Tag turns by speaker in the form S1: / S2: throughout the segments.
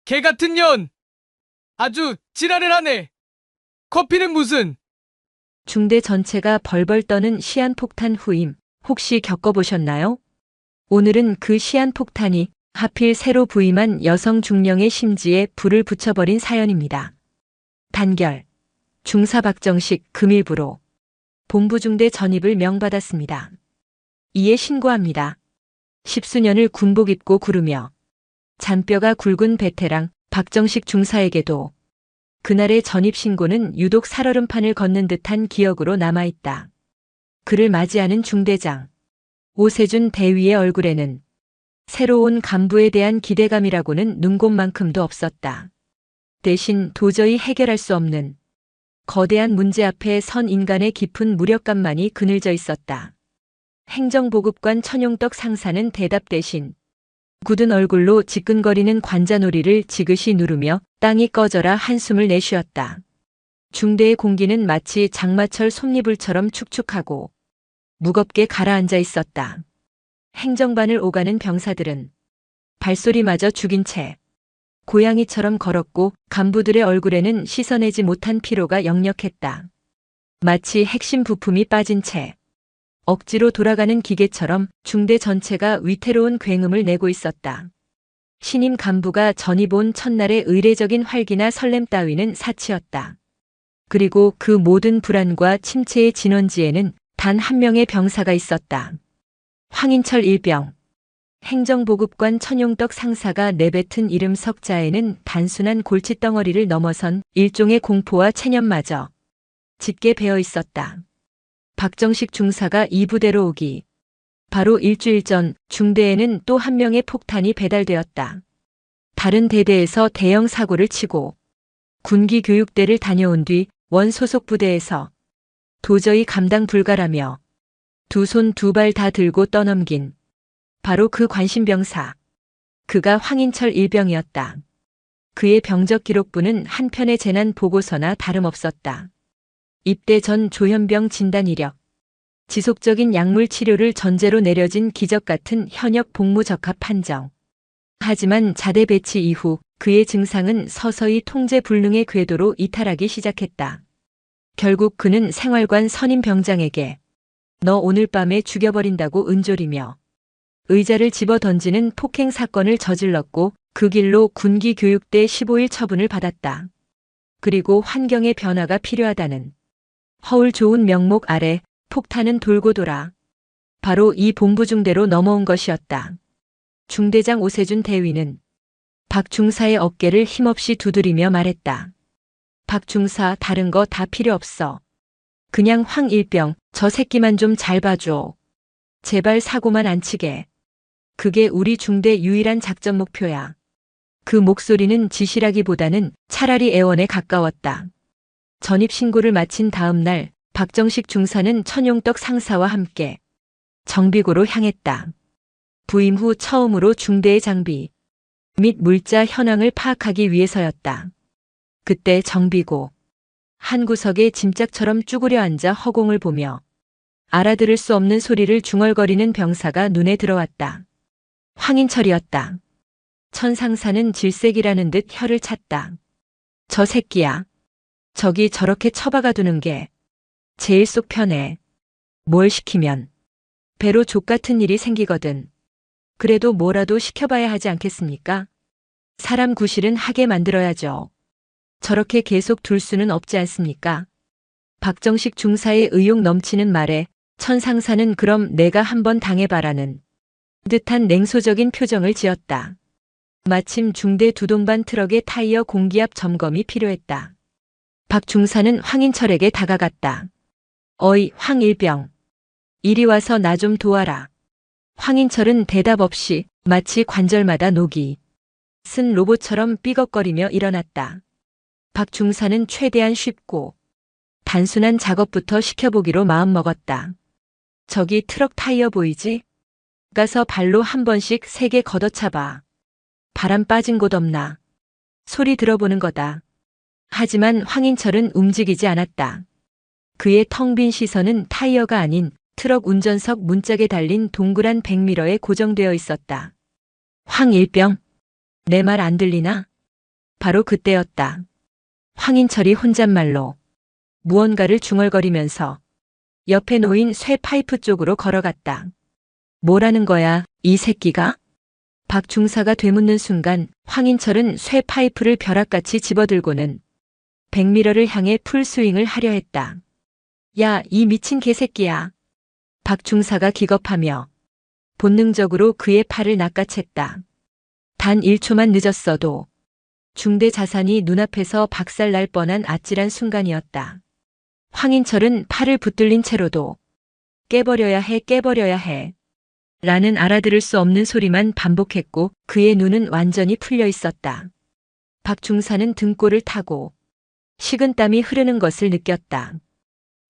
S1: 개 같은 년! 아주 지랄을 하네! 커피는 무슨?
S2: 중대 전체가 벌벌 떠는 시한폭탄 후임 혹시 겪어보셨나요? 오늘은 그 시한폭탄이 하필 새로 부임한 여성 중령의 심지에 불을 붙여버린 사연입니다. 단결. 중사 박정식 금일부로 본부중대 전입을 명받았습니다. 이에 신고합니다. 십수년을 군복 입고 구르며 잔뼈가 굵은 베테랑 박정식 중사에게도 그날의 전입 신고는 유독 살얼음판을 걷는 듯한 기억으로 남아있다. 그를 맞이하는 중대장 오세준 대위의 얼굴에는 새로운 간부에 대한 기대감이라고는 눈곱만큼도 없었다. 대신 도저히 해결할 수 없는 거대한 문제 앞에 선 인간의 깊은 무력감만이 그늘져 있었다. 행정보급관 천용떡 상사는 대답 대신 굳은 얼굴로 지끈거리는 관자놀이를 지그시 누르며 땅이 꺼져라 한숨을 내쉬었다. 중대의 공기는 마치 장마철 솜니불처럼 축축하고 무겁게 가라앉아 있었다. 행정반을 오가는 병사들은 발소리마저 죽인 채 고양이처럼 걸었고 간부들의 얼굴에는 씻어내지 못한 피로가 역력했다. 마치 핵심 부품이 빠진 채 억지로 돌아가는 기계처럼 중대 전체가 위태로운 굉음을 내고 있었다. 신임 간부가 전입 온 첫날의 의례적인 활기나 설렘 따위는 사치였다. 그리고 그 모든 불안과 침체의 진원지에는 단 한 명의 병사가 있었다. 황인철 일병. 행정보급관 천용떡 상사가 내뱉은 이름 석자에는 단순한 골칫덩어리를 넘어선 일종의 공포와 체념마저 짙게 배어 있었다. 박정식 중사가 이 부대로 오기 바로 일주일 전 중대에는 또 한 명의 폭탄이 배달되었다. 다른 대대에서 대형 사고를 치고 군기 교육대를 다녀온 뒤 원 소속 부대에서 도저히 감당 불가라며 두 손 두 발 다 들고 떠넘긴 바로 그 관심병사. 그가 황인철 일병이었다. 그의 병적 기록부는 한 편의 재난 보고서나 다름없었다. 입대 전 조현병 진단 이력, 지속적인 약물 치료를 전제로 내려진 기적 같은 현역 복무 적합 판정. 하지만 자대 배치 이후 그의 증상은 서서히 통제 불능의 궤도로 이탈하기 시작했다. 결국 그는 생활관 선임 병장에게 너 오늘 밤에 죽여버린다고 은졸이며 의자를 집어 던지는 폭행 사건을 저질렀고 그 길로 군기 교육대 15일 처분을 받았다. 그리고 환경의 변화가 필요하다는 허울 좋은 명목 아래 폭탄은 돌고 돌아 바로 이 본부중대로 넘어온 것이었다. 중대장 오세준 대위는 박 중사의 어깨를 힘없이 두드리며 말했다. 박 중사 다른 거 다 필요 없어. 그냥 황 일병 저 새끼만 좀 잘 봐줘. 제발 사고만 안 치게. 그게 우리 중대 유일한 작전 목표야. 그 목소리는 지시라기보다는 차라리 애원에 가까웠다. 전입 신고를 마친 다음 날 박정식 중사는 천용떡 상사와 함께 정비고로 향했다. 부임 후 처음으로 중대의 장비 및 물자 현황을 파악하기 위해서였다. 그때 정비고 한 구석에 짐짝처럼 쭈그려 앉아 허공을 보며 알아들을 수 없는 소리를 중얼거리는 병사가 눈에 들어왔다. 황인철이었다. 천 상사는 질색이라는 듯 혀를 찼다. 저 새끼야. 저기 저렇게 처박아 두는 게 제일 속 편해. 뭘 시키면 배로 족같은 일이 생기거든. 그래도 뭐라도 시켜봐야 하지 않겠습니까? 사람 구실은 하게 만들어야죠. 저렇게 계속 둘 수는 없지 않습니까? 박정식 중사의 의욕 넘치는 말에 천 상사는 그럼 내가 한번 당해봐라는 듯한 냉소적인 표정을 지었다. 마침 중대 두동반 트럭의 타이어 공기압 점검이 필요했다. 박 중사는 황인철에게 다가갔다. 어이 황일병. 이리 와서 나 좀 도와라. 황인철은 대답 없이 마치 관절마다 녹이 쓴 로봇처럼 삐걱거리며 일어났다. 박 중사는 최대한 쉽고 단순한 작업부터 시켜보기로 마음먹었다. 저기 트럭 타이어 보이지? 가서 발로 한 번씩 세게 걷어차봐. 바람 빠진 곳 없나? 소리 들어보는 거다. 하지만 황인철은 움직이지 않았다. 그의 텅 빈 시선은 타이어가 아닌 트럭 운전석 문짝에 달린 동그란 백미러에 고정되어 있었다. 황일병, 내 말 안 들리나? 바로 그때였다. 황인철이 혼잣말로 무언가를 중얼거리면서 옆에 놓인 쇠 파이프 쪽으로 걸어갔다. 뭐라는 거야, 이 새끼가? 박 중사가 되묻는 순간 황인철은 쇠 파이프를 벼락같이 집어들고는 백미러를 향해 풀스윙을 하려 했다. 야, 이 미친 개새끼야. 박 중사가 기겁하며 본능적으로 그의 팔을 낚아챘다. 단 1초만 늦었어도 중대 자산이 눈앞에서 박살날 뻔한 아찔한 순간이었다. 황인철은 팔을 붙들린 채로도 깨버려야 해 라는 알아들을 수 없는 소리만 반복했고 그의 눈은 완전히 풀려 있었다. 박 중사는 등골을 타고 식은땀이 흐르는 것을 느꼈다.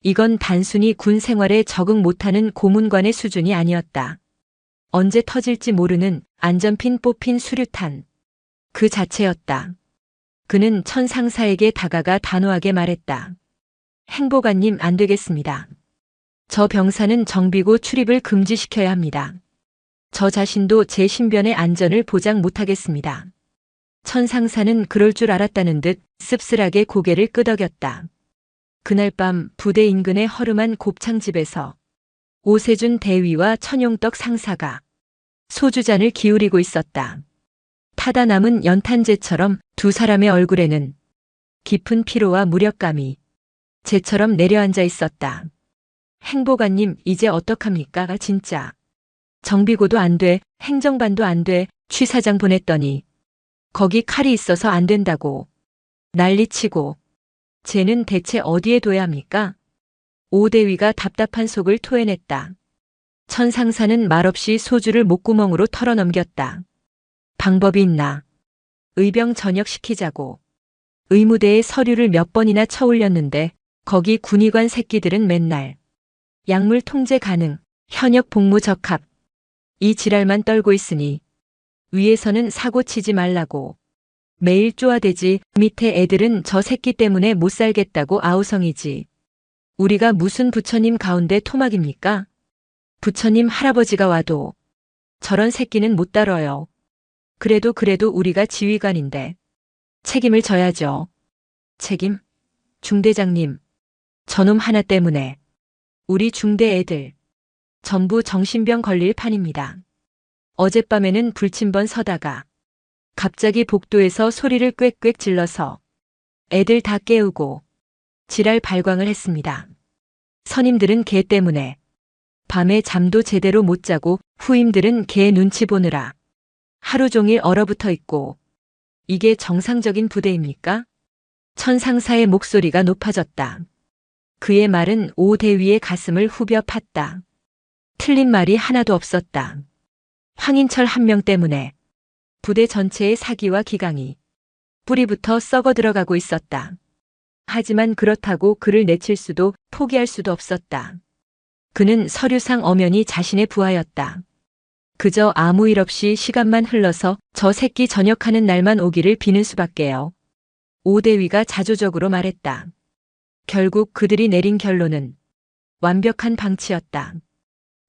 S2: 이건 단순히 군 생활에 적응 못하는 고문관의 수준이 아니었다. 언제 터질지 모르는 안전핀 뽑힌 수류탄. 그 자체였다. 그는 천상사에게 다가가 단호하게 말했다. 행보관님, 안 되겠습니다. 저 병사는 정비고 출입을 금지시켜야 합니다. 저 자신도 제 신변의 안전을 보장 못하겠습니다. 천상사는 그럴 줄 알았다는 듯 씁쓸하게 고개를 끄덕였다. 그날 밤 부대 인근의 허름한 곱창집에서 오세준 대위와 천용떡 상사가 소주잔을 기울이고 있었다. 타다 남은 연탄재처럼 두 사람의 얼굴에는 깊은 피로와 무력감이 재처럼 내려앉아 있었다. 행보관님, 이제 어떡합니까? 진짜. 정비고도 안 돼, 행정반도 안 돼, 취사장 보냈더니 거기 칼이 있어서 안 된다고 난리치고 쟤는 대체 어디에 둬야 합니까? 오대위가 답답한 속을 토해냈다. 천상사는 말없이 소주를 목구멍으로 털어넘겼다. 방법이 있나? 의병 전역시키자고. 의무대에 서류를 몇 번이나 쳐올렸는데 거기 군의관 새끼들은 맨날 약물 통제 가능, 현역 복무 적합. 이 지랄만 떨고 있으니 위에서는 사고 치지 말라고. 매일 쪼아대지 밑에 애들은 저 새끼 때문에 못 살겠다고 아우성이지. 우리가 무슨 부처님 가운데 토막입니까? 부처님 할아버지가 와도 저런 새끼는 못 다뤄요. 그래도 우리가 지휘관인데 책임을 져야죠. 책임? 중대장님, 저놈 하나 때문에 우리 중대 애들 전부 정신병 걸릴 판입니다. 어젯밤에는 불침번 서다가 갑자기 복도에서 소리를 꽥꽥 질러서 애들 다 깨우고 지랄 발광을 했습니다. 선임들은 걔 때문에 밤에 잠도 제대로 못 자고 후임들은 걔 눈치 보느라 하루 종일 얼어붙어 있고. 이게 정상적인 부대입니까? 천상사의 목소리가 높아졌다. 그의 말은 오 대위의 가슴을 후벼 팠다. 틀린 말이 하나도 없었다. 황인철 한 명 때문에 부대 전체의 사기와 기강이 뿌리부터 썩어 들어가고 있었다. 하지만 그렇다고 그를 내칠 수도 포기할 수도 없었다. 그는 서류상 엄연히 자신의 부하였다. 그저 아무 일 없이 시간만 흘러서 저 새끼 전역하는 날만 오기를 비는 수밖에요. 오대위가 자조적으로 말했다. 결국 그들이 내린 결론은 완벽한 방치였다.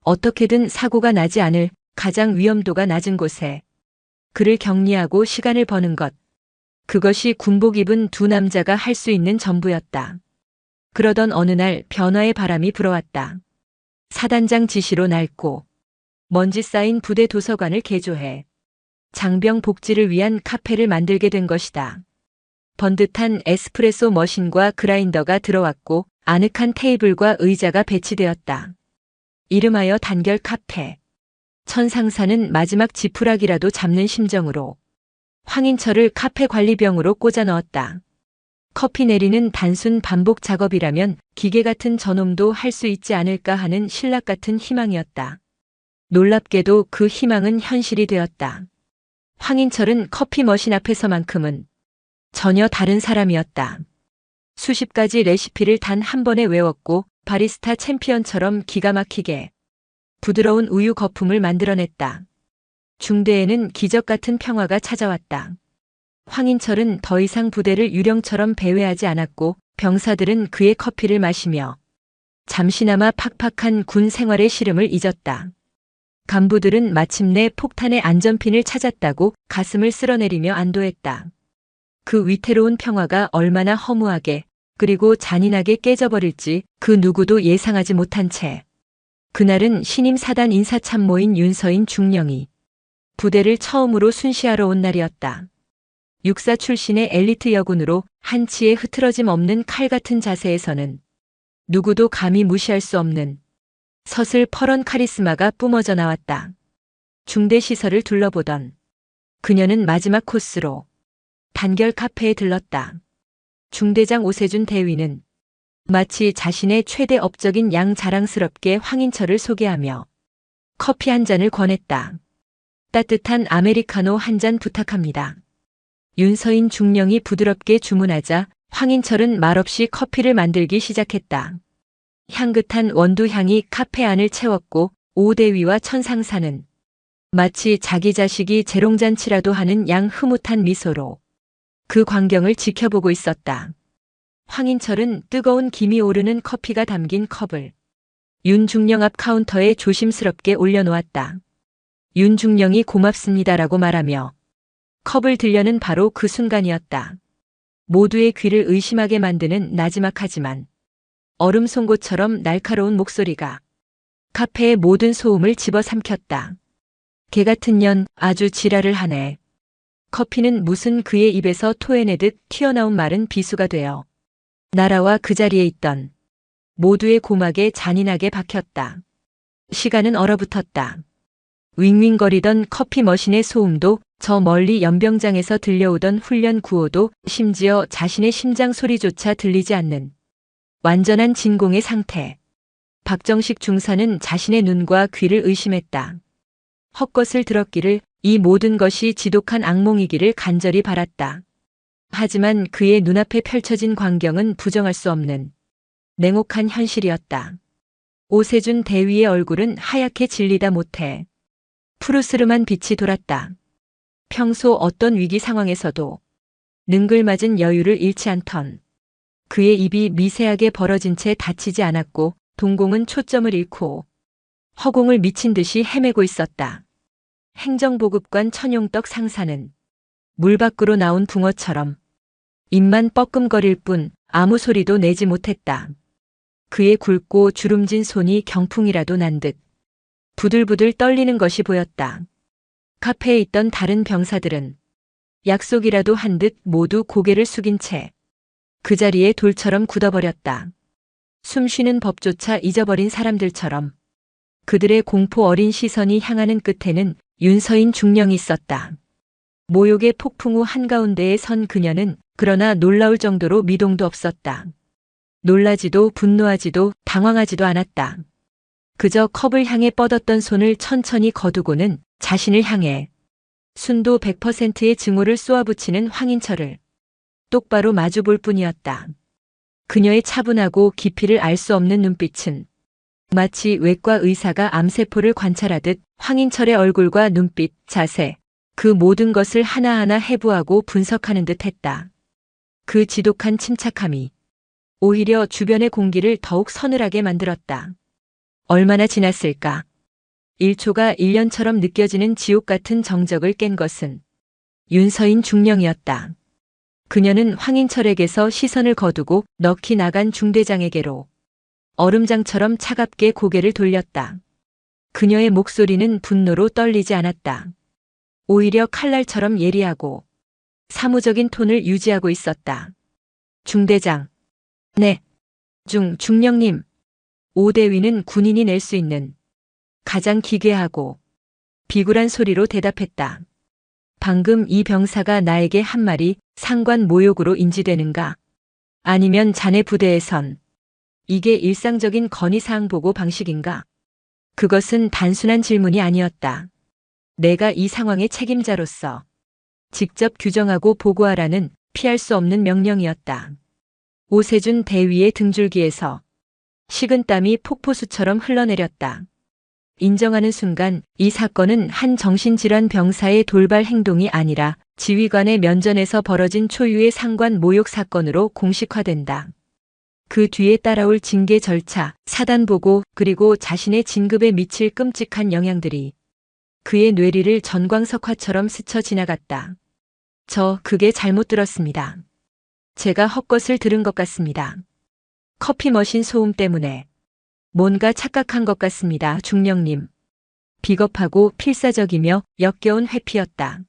S2: 어떻게든 사고가 나지 않을 가장 위험도가 낮은 곳에 그를 격리하고 시간을 버는 것. 그것이 군복 입은 두 남자가 할 수 있는 전부였다. 그러던 어느 날 변화의 바람이 불어왔다. 사단장 지시로 낡고 먼지 쌓인 부대 도서관을 개조해 장병 복지를 위한 카페를 만들게 된 것이다. 번듯한 에스프레소 머신과 그라인더가 들어왔고 아늑한 테이블과 의자가 배치되었다. 이름하여 단결 카페. 천상사는 마지막 지푸라기라도 잡는 심정으로 황인철을 카페 관리병으로 꽂아 넣었다. 커피 내리는 단순 반복 작업이라면 기계 같은 저놈도 할 수 있지 않을까 하는 신락 같은 희망이었다. 놀랍게도 그 희망은 현실이 되었다. 황인철은 커피 머신 앞에서만큼은 전혀 다른 사람이었다. 수십 가지 레시피를 단 한 번에 외웠고 바리스타 챔피언처럼 기가 막히게 부드러운 우유 거품을 만들어냈다. 중대에는 기적 같은 평화가 찾아왔다. 황인철은 더 이상 부대를 유령처럼 배회하지 않았고 병사들은 그의 커피를 마시며 잠시나마 팍팍한 군 생활의 시름을 잊었다. 간부들은 마침내 폭탄의 안전핀을 찾았다고 가슴을 쓸어내리며 안도했다. 그 위태로운 평화가 얼마나 허무하게 그리고 잔인하게 깨져버릴지 그 누구도 예상하지 못한 채 그날은 신임 사단 인사참모인 윤서인 중령이 부대를 처음으로 순시하러 온 날이었다. 육사 출신의 엘리트 여군으로 한치의 흐트러짐 없는 칼 같은 자세에서는 누구도 감히 무시할 수 없는 서슬퍼런 카리스마가 뿜어져 나왔다. 중대 시설을 둘러보던 그녀는 마지막 코스로 단결 카페에 들렀다. 중대장 오세준 대위는 마치 자신의 최대 업적인 양 자랑스럽게 황인철을 소개하며 커피 한 잔을 권했다. 따뜻한 아메리카노 한 잔 부탁합니다. 윤서인 중령이 부드럽게 주문하자 황인철은 말없이 커피를 만들기 시작했다. 향긋한 원두향이 카페 안을 채웠고 오대위와 천상사는 마치 자기 자식이 재롱잔치라도 하는 양 흐뭇한 미소로 그 광경을 지켜보고 있었다. 황인철은 뜨거운 김이 오르는 커피가 담긴 컵을 윤중령 앞 카운터에 조심스럽게 올려놓았다. 윤중령이 고맙습니다라고 말하며 컵을 들려는 바로 그 순간이었다. 모두의 귀를 의심하게 만드는 나지막하지만 얼음 송곳처럼 날카로운 목소리가 카페의 모든 소음을 집어삼켰다. 개 같은 년 아주 지랄을 하네. 커피는 무슨 그의 입에서 토해내듯 튀어나온 말은 비수가 되어 나라와 그 자리에 있던 모두의 고막에 잔인하게 박혔다. 시간은 얼어붙었다. 윙윙거리던 커피 머신의 소음도 저 멀리 연병장에서 들려오던 훈련 구호도 심지어 자신의 심장 소리조차 들리지 않는 완전한 진공의 상태. 박정식 중사는 자신의 눈과 귀를 의심했다. 헛것을 들었기를 이 모든 것이 지독한 악몽이기를 간절히 바랐다. 하지만 그의 눈앞에 펼쳐진 광경은 부정할 수 없는 냉혹한 현실이었다. 오세준 대위의 얼굴은 하얗게 질리다 못해 푸르스름한 빛이 돌았다. 평소 어떤 위기 상황에서도 능글맞은 여유를 잃지 않던 그의 입이 미세하게 벌어진 채 닫히지 않았고 동공은 초점을 잃고 허공을 미친 듯이 헤매고 있었다. 행정보급관 천용떡 상사는 물 밖으로 나온 붕어처럼 입만 뻐끔거릴 뿐 아무 소리도 내지 못했다. 그의 굵고 주름진 손이 경풍이라도 난 듯 부들부들 떨리는 것이 보였다. 카페에 있던 다른 병사들은 약속이라도 한 듯 모두 고개를 숙인 채 그 자리에 돌처럼 굳어버렸다. 숨쉬는 법조차 잊어버린 사람들처럼 그들의 공포 어린 시선이 향하는 끝에는 윤서인 중령이 있었다. 모욕의 폭풍 후 한가운데에 선 그녀는 그러나 놀라울 정도로 미동도 없었다. 놀라지도 분노하지도 당황하지도 않았다. 그저 컵을 향해 뻗었던 손을 천천히 거두고는 자신을 향해 순도 100%의 증오를 쏘아붙이는 황인철을 똑바로 마주볼 뿐이었다. 그녀의 차분하고 깊이를 알 수 없는 눈빛은 마치 외과 의사가 암세포를 관찰하듯 황인철의 얼굴과 눈빛, 자세, 그 모든 것을 하나하나 해부하고 분석하는 듯 했다. 그 지독한 침착함이 오히려 주변의 공기를 더욱 서늘하게 만들었다. 얼마나 지났을까? 1초가 1년처럼 느껴지는 지옥 같은 정적을 깬 것은 윤서인 중령이었다. 그녀는 황인철에게서 시선을 거두고 넋이 나간 중대장에게로 얼음장처럼 차갑게 고개를 돌렸다. 그녀의 목소리는 분노로 떨리지 않았다. 오히려 칼날처럼 예리하고 사무적인 톤을 유지하고 있었다. 중대장. 네. 중령님. 오대위는 군인이 낼 수 있는 가장 기괴하고 비굴한 소리로 대답했다. 방금 이 병사가 나에게 한 말이 상관 모욕으로 인지되는가? 아니면 자네 부대에선 이게 일상적인 건의사항 보고 방식인가? 그것은 단순한 질문이 아니었다. 내가 이 상황의 책임자로서 직접 규정하고 보고하라는 피할 수 없는 명령이었다. 오세준 대위의 등줄기에서 식은땀이 폭포수처럼 흘러내렸다. 인정하는 순간 이 사건은 한 정신질환 병사의 돌발 행동이 아니라 지휘관의 면전에서 벌어진 초유의 상관 모욕 사건으로 공식화된다. 그 뒤에 따라올 징계 절차, 사단 보고 그리고 자신의 진급에 미칠 끔찍한 영향들이 그의 뇌리를 전광석화처럼 스쳐 지나갔다. 저 그게 잘못 들었습니다. 제가 헛것을 들은 것 같습니다. 커피 머신 소음 때문에 뭔가 착각한 것 같습니다. 중령님. 비겁하고 필사적이며 역겨운 회피였다.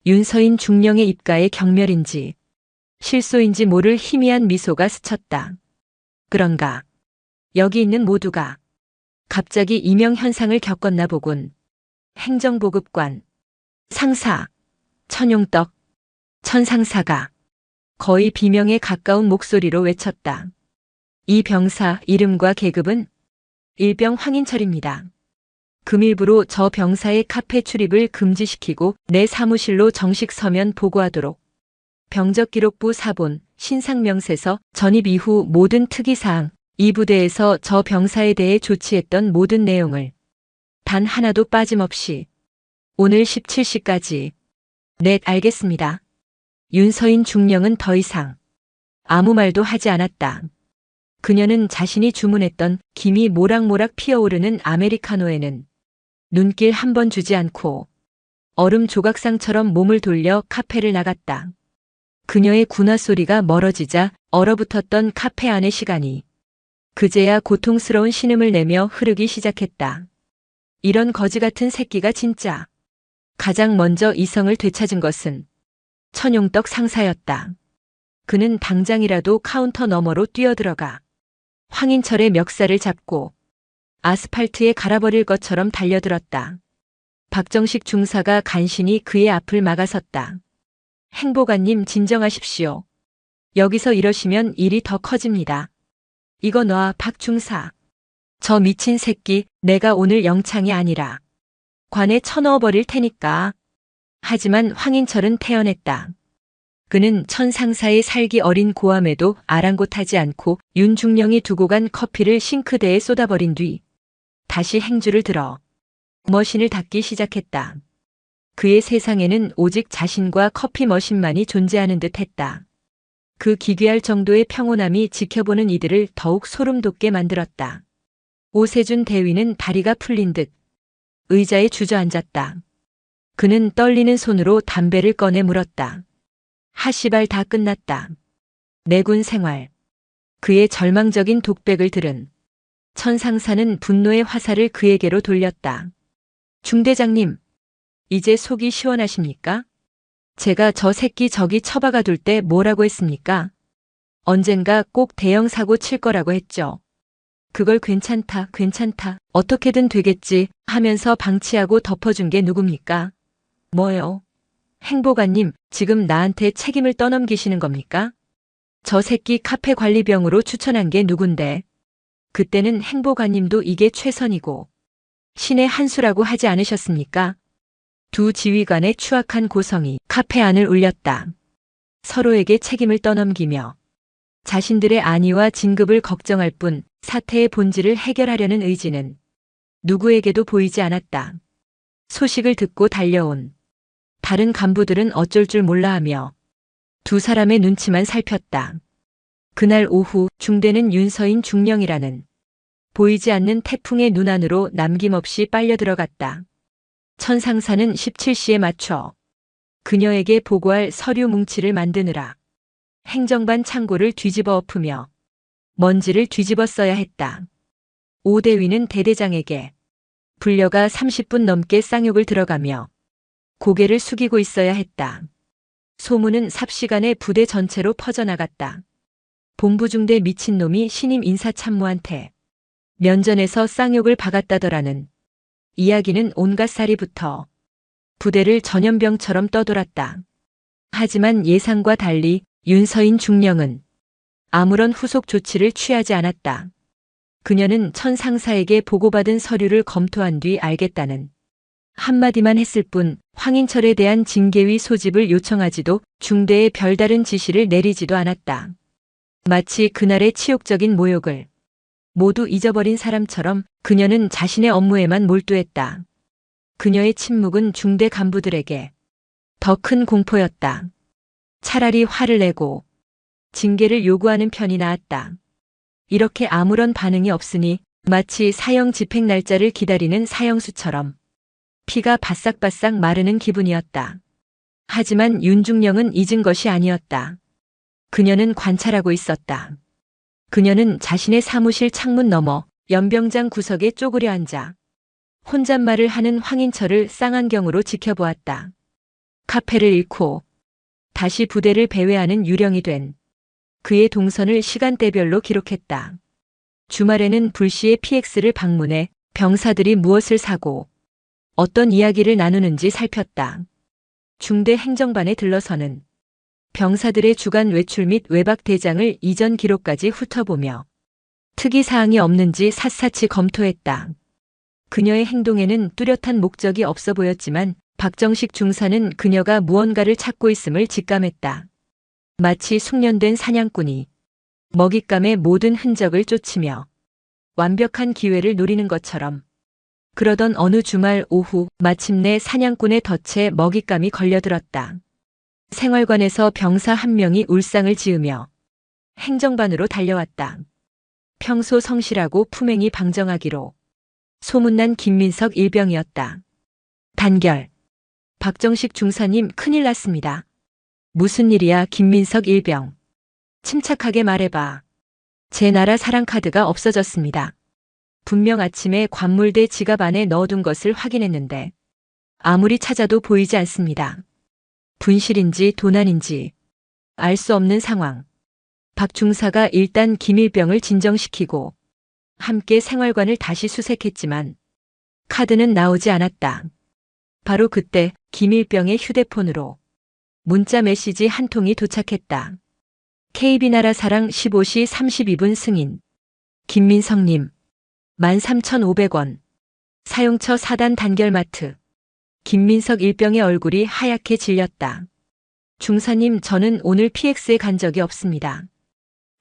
S2: 윤서인 중령의 입가에 경멸인지 실소인지 모를 희미한 미소가 스쳤다. 그런가. 여기 있는 모두가 갑자기 이명현상을 겪었나 보군. 행정보급관, 상사, 천용떡, 천상사가 거의 비명에 가까운 목소리로 외쳤다. 이 병사 이름과 계급은 일병 황인철입니다. 금일부로 저 병사의 카페 출입을 금지시키고 내 사무실로 정식 서면 보고하도록. 병적기록부 사본, 신상명세서 전입 이후 모든 특이사항, 이 부대에서 저 병사에 대해 조치했던 모든 내용을 단 하나도 빠짐없이 오늘 17시까지. 네, 알겠습니다. 윤서인 중령은 더 이상 아무 말도 하지 않았다. 그녀는 자신이 주문했던 김이 모락모락 피어오르는 아메리카노에는 눈길 한 번 주지 않고 얼음 조각상처럼 몸을 돌려 카페를 나갔다. 그녀의 군화 소리가 멀어지자 얼어붙었던 카페 안의 시간이 그제야 고통스러운 신음을 내며 흐르기 시작했다. 이런 거지 같은 새끼가 진짜. 가장 먼저 이성을 되찾은 것은 천용떡 상사였다. 그는 당장이라도 카운터 너머로 뛰어들어가 황인철의 멱살을 잡고 아스팔트에 갈아버릴 것처럼 달려들었다. 박정식 중사가 간신히 그의 앞을 막아섰다. 행보관님 진정하십시오. 여기서 이러시면 일이 더 커집니다. 이거 놔, 박 중사. 저 미친 새끼, 내가 오늘 영창이 아니라 관에 쳐넣어버릴 테니까. 하지만 황인철은 태연했다. 그는 천상사의 살기 어린 고함에도 아랑곳하지 않고 윤중령이 두고 간 커피를 싱크대에 쏟아버린 뒤 다시 행주를 들어 머신을 닦기 시작했다. 그의 세상에는 오직 자신과 커피 머신만이 존재하는 듯 했다. 그 기괴할 정도의 평온함이 지켜보는 이들을 더욱 소름 돋게 만들었다. 오세준 대위는 다리가 풀린 듯 의자에 주저앉았다. 그는 떨리는 손으로 담배를 꺼내 물었다. 하시발 다 끝났다. 내군 생활. 그의 절망적인 독백을 들은 천상사는 분노의 화살을 그에게로 돌렸다. 중대장님, 이제 속이 시원하십니까? 제가 저 새끼 저기 처박아 둘 때 뭐라고 했습니까? 언젠가 꼭 대형 사고 칠 거라고 했죠. 그걸 괜찮다, 괜찮다, 어떻게든 되겠지 하면서 방치하고 덮어준 게 누굽니까? 뭐요? 행보관님, 지금 나한테 책임을 떠넘기시는 겁니까? 저 새끼 카페 관리병으로 추천한 게 누군데? 그때는 행보관님도 이게 최선이고 신의 한 수라고 하지 않으셨습니까? 두 지휘관의 추악한 고성이 카페 안을 울렸다. 서로에게 책임을 떠넘기며 자신들의 안위와 진급을 걱정할 뿐 사태의 본질을 해결하려는 의지는 누구에게도 보이지 않았다. 소식을 듣고 달려온 다른 간부들은 어쩔 줄 몰라 하며 두 사람의 눈치만 살폈다. 그날 오후 중대는 윤서인 중령이라는 보이지 않는 태풍의 눈 안으로 남김없이 빨려 들어갔다. 천상사는 17시에 맞춰 그녀에게 보고할 서류 뭉치를 만드느라 행정반 창고를 뒤집어 엎으며 먼지를 뒤집어 써야 했다. 오대위는 대대장에게 불려가 30분 넘게 쌍욕을 들어가며 고개를 숙이고 있어야 했다. 소문은 삽시간에 부대 전체로 퍼져나갔다. 본부중대 미친놈이 신임 인사참모한테 면전에서 쌍욕을 박았다더라는 이야기는 온갖 살이부터 부대를 전염병처럼 떠돌았다. 하지만 예상과 달리 윤서인 중령은 아무런 후속 조치를 취하지 않았다. 그녀는 천상사에게 보고받은 서류를 검토한 뒤 알겠다는 한마디만 했을 뿐 황인철에 대한 징계위 소집을 요청하지도 중대에 별다른 지시를 내리지도 않았다. 마치 그날의 치욕적인 모욕을 모두 잊어버린 사람처럼 그녀는 자신의 업무에만 몰두했다. 그녀의 침묵은 중대 간부들에게 더 큰 공포였다. 차라리 화를 내고 징계를 요구하는 편이 나았다. 이렇게 아무런 반응이 없으니 마치 사형 집행 날짜를 기다리는 사형수처럼 피가 바싹바싹 마르는 기분이었다. 하지만 윤중령은 잊은 것이 아니었다. 그녀는 관찰하고 있었다. 그녀는 자신의 사무실 창문 너머 연병장 구석에 쪼그려 앉아 혼잣말을 하는 황인철을 쌍안경으로 지켜보았다. 카페를 잃고 다시 부대를 배회하는 유령이 된 그의 동선을 시간대별로 기록했다. 주말에는 불시에 PX를 방문해 병사들이 무엇을 사고 어떤 이야기를 나누는지 살폈다. 중대 행정반에 들러서는 병사들의 주간 외출 및 외박 대장을 이전 기록까지 훑어보며 특이사항이 없는지 샅샅이 검토했다. 그녀의 행동에는 뚜렷한 목적이 없어 보였지만 박정식 중사는 그녀가 무언가를 찾고 있음을 직감했다. 마치 숙련된 사냥꾼이 먹잇감의 모든 흔적을 쫓으며 완벽한 기회를 노리는 것처럼. 그러던 어느 주말 오후 마침내 사냥꾼의 덫에 먹잇감이 걸려들었다. 생활관에서 병사 한 명이 울상을 지으며 행정반으로 달려왔다. 평소 성실하고 품행이 방정하기로 소문난 김민석 일병이었다. 단결. 박정식 중사님 큰일 났습니다. 무슨 일이야 김민석 일병. 침착하게 말해봐. 제 나라 사랑 카드가 없어졌습니다. 분명 아침에 관물대 지갑 안에 넣어둔 것을 확인했는데 아무리 찾아도 보이지 않습니다. 분실인지 도난인지 알 수 없는 상황. 박 중사가 일단 김일병을 진정시키고 함께 생활관을 다시 수색했지만 카드는 나오지 않았다. 바로 그때 김일병의 휴대폰으로 문자 메시지 한 통이 도착했다. KB나라 사랑 15시 32분 승인. 김민석님. 13,500원. 사용처 4단 단결마트. 김민석 일병의 얼굴이 하얗게 질렸다. 중사님 저는 오늘 PX에 간 적이 없습니다.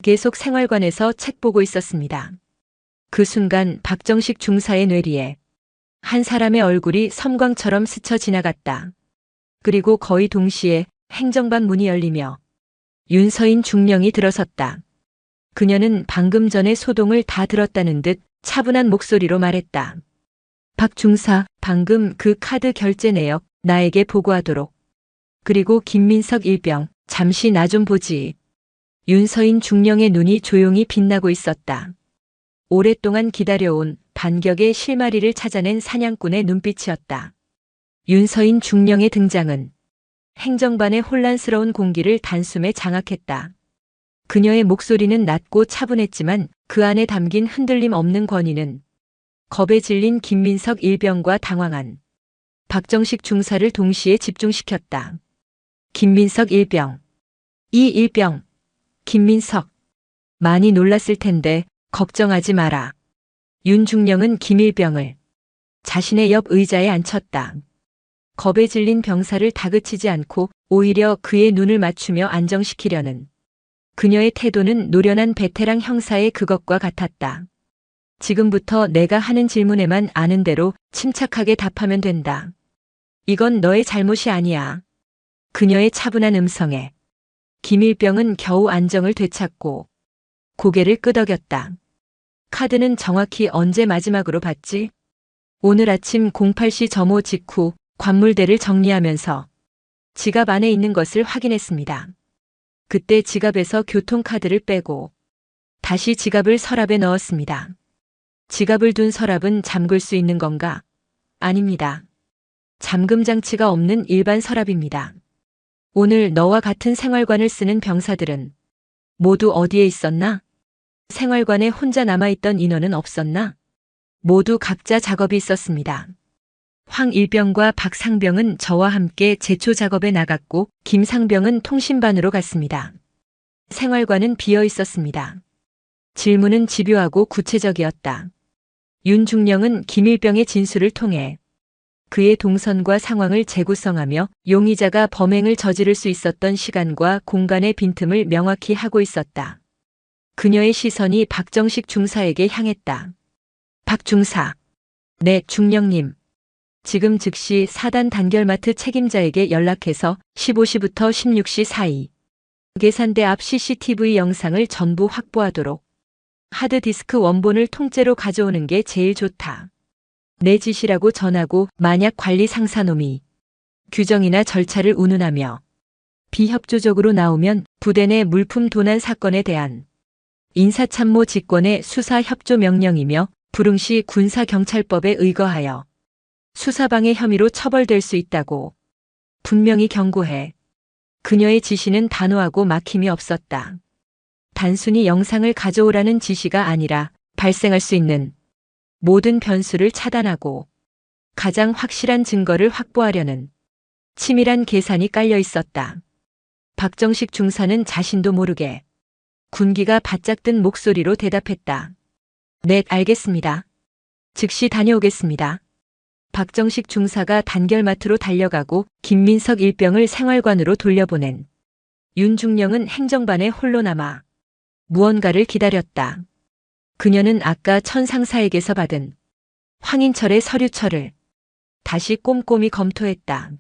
S2: 계속 생활관에서 책 보고 있었습니다. 그 순간 박정식 중사의 뇌리에 한 사람의 얼굴이 섬광처럼 스쳐 지나갔다. 그리고 거의 동시에 행정반 문이 열리며 윤서인 중령이 들어섰다. 그녀는 방금 전에 소동을 다 들었다는 듯 차분한 목소리로 말했다. 박 중사, 방금 그 카드 결제 내역 나에게 보고하도록. 그리고 김민석 일병, 잠시 나 좀 보지. 윤서인 중령의 눈이 조용히 빛나고 있었다. 오랫동안 기다려온 반격의 실마리를 찾아낸 사냥꾼의 눈빛이었다. 윤서인 중령의 등장은 행정반의 혼란스러운 공기를 단숨에 장악했다. 그녀의 목소리는 낮고 차분했지만 그 안에 담긴 흔들림 없는 권위는 겁에 질린 김민석 일병과 당황한 박정식 중사를 동시에 집중시켰다. 김민석 일병. 이 일병. 김민석. 많이 놀랐을 텐데 걱정하지 마라. 윤중령은 김일병을 자신의 옆 의자에 앉혔다. 겁에 질린 병사를 다그치지 않고 오히려 그의 눈을 맞추며 안정시키려는 그녀의 태도는 노련한 베테랑 형사의 그것과 같았다. 지금부터 내가 하는 질문에만 아는 대로 침착하게 답하면 된다. 이건 너의 잘못이 아니야. 그녀의 차분한 음성에 김일병은 겨우 안정을 되찾고 고개를 끄덕였다. 카드는 정확히 언제 마지막으로 봤지? 오늘 아침 08시 점호 직후 관물대를 정리하면서 지갑 안에 있는 것을 확인했습니다. 그때 지갑에서 교통카드를 빼고 다시 지갑을 서랍에 넣었습니다. 지갑을 둔 서랍은 잠글 수 있는 건가? 아닙니다. 잠금 장치가 없는 일반 서랍입니다. 오늘 너와 같은 생활관을 쓰는 병사들은 모두 어디에 있었나? 생활관에 혼자 남아있던 인원은 없었나? 모두 각자 작업이 있었습니다. 황일병과 박상병은 저와 함께 제초 작업에 나갔고 김상병은 통신반으로 갔습니다. 생활관은 비어 있었습니다. 질문은 집요하고 구체적이었다. 윤중령은 김일병의 진술을 통해 그의 동선과 상황을 재구성하며 용의자가 범행을 저지를 수 있었던 시간과 공간의 빈틈을 명확히 하고 있었다. 그녀의 시선이 박정식 중사에게 향했다. 박 중사. 네, 중령님. 지금 즉시 4단 단결마트 책임자에게 연락해서 15시부터 16시 사이 계산대 앞 CCTV 영상을 전부 확보하도록. 하드디스크 원본을 통째로 가져오는 게 제일 좋다. 내 지시라고 전하고 만약 관리 상사놈이 규정이나 절차를 운운하며 비협조적으로 나오면 부대 내 물품 도난 사건에 대한 인사참모 직권의 수사 협조 명령이며 불응시 군사경찰법에 의거하여 수사방해 혐의로 처벌될 수 있다고 분명히 경고해 그녀의 지시는 단호하고 막힘이 없었다. 단순히 영상을 가져오라는 지시가 아니라 발생할 수 있는 모든 변수를 차단하고 가장 확실한 증거를 확보하려는 치밀한 계산이 깔려 있었다. 박정식 중사는 자신도 모르게 군기가 바짝 든 목소리로 대답했다. 네, 알겠습니다. 즉시 다녀오겠습니다. 박정식 중사가 단결마트로 달려가고 김민석 일병을 생활관으로 돌려보낸 윤중령은 행정반에 홀로 남아 무언가를 기다렸다. 그녀는 아까 천상사에게서 받은 황인철의 서류처를 다시 꼼꼼히 검토했다.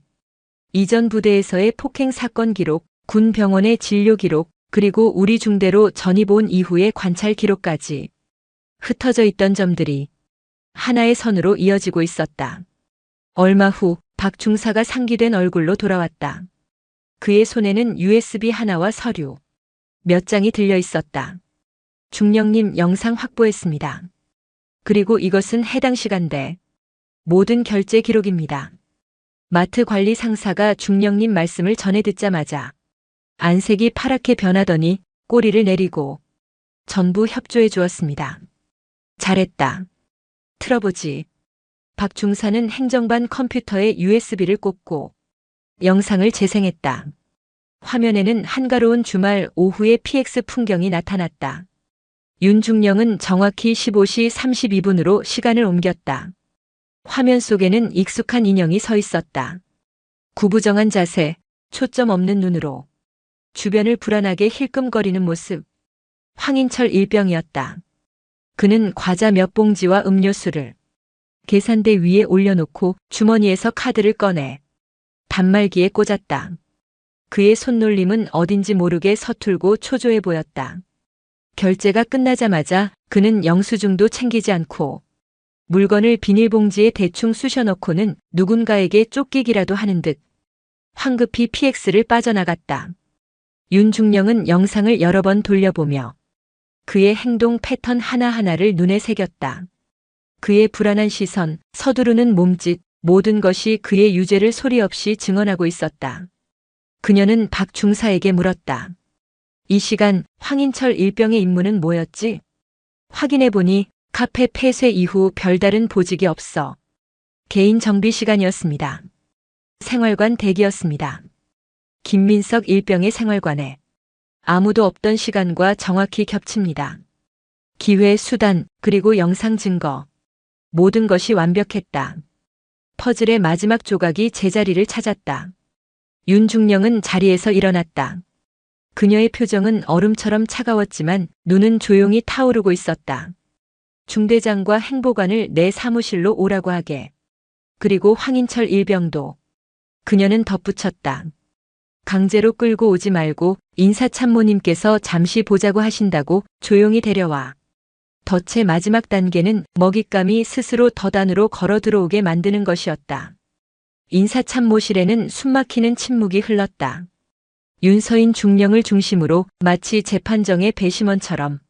S2: 이전 부대에서의 폭행 사건 기록, 군 병원의 진료 기록, 그리고 우리 중대로 전입 온 이후의 관찰 기록까지 흩어져 있던 점들이 하나의 선으로 이어지고 있었다. 얼마 후 박 중사가 상기된 얼굴로 돌아왔다. 그의 손에는 USB 하나와 서류 몇 장이 들려 있었다. 중령님, 영상 확보했습니다. 그리고 이것은 해당 시간대 모든 결제 기록입니다. 마트 관리 상사가 중령님 말씀을 전해 듣자마자 안색이 파랗게 변하더니 꼬리를 내리고 전부 협조해 주었습니다. 잘했다. 틀어보지. 박 중사는 행정반 컴퓨터에 USB를 꽂고 영상을 재생했다. 화면에는 한가로운 주말 오후의 PX 풍경이 나타났다. 윤중령은 정확히 15시 32분으로 시간을 옮겼다. 화면 속에는 익숙한 인형이 서 있었다. 구부정한 자세, 초점 없는 눈으로 주변을 불안하게 힐끔거리는 모습. 황인철 일병이었다. 그는 과자 몇 봉지와 음료수를 계산대 위에 올려놓고 주머니에서 카드를 꺼내 단말기에 꽂았다. 그의 손놀림은 어딘지 모르게 서툴고 초조해 보였다. 결제가 끝나자마자 그는 영수증도 챙기지 않고 물건을 비닐봉지에 대충 쑤셔넣고는 누군가에게 쫓기기라도 하는 듯 황급히 PX를 빠져나갔다. 윤중령은 영상을 여러 번 돌려보며 그의 행동 패턴 하나하나를 눈에 새겼다. 그의 불안한 시선, 서두르는 몸짓, 모든 것이 그의 유죄를 소리 없이 증언하고 있었다. 그녀는 박 중사에게 물었다. 이 시간 황인철 일병의 임무는 뭐였지? 확인해보니 카페 폐쇄 이후 별다른 보직이 없어 개인 정비 시간이었습니다. 생활관 대기였습니다. 김민석 일병의 생활관에 아무도 없던 시간과 정확히 겹칩니다. 기회, 수단, 그리고 영상 증거. 모든 것이 완벽했다. 퍼즐의 마지막 조각이 제자리를 찾았다. 윤중령은 자리에서 일어났다. 그녀의 표정은 얼음처럼 차가웠지만 눈은 조용히 타오르고 있었다. 중대장과 행보관을 내 사무실로 오라고 하게. 그리고 황인철 일병도. 그녀는 덧붙였다. 강제로 끌고 오지 말고 인사참모님께서 잠시 보자고 하신다고 조용히 데려와. 덫의 마지막 단계는 먹잇감이 스스로 덫안으로 걸어 들어오게 만드는 것이었다. 인사참모실에는 숨막히는 침묵이 흘렀다. 윤서인 중령을 중심으로 마치 재판정의 배심원처럼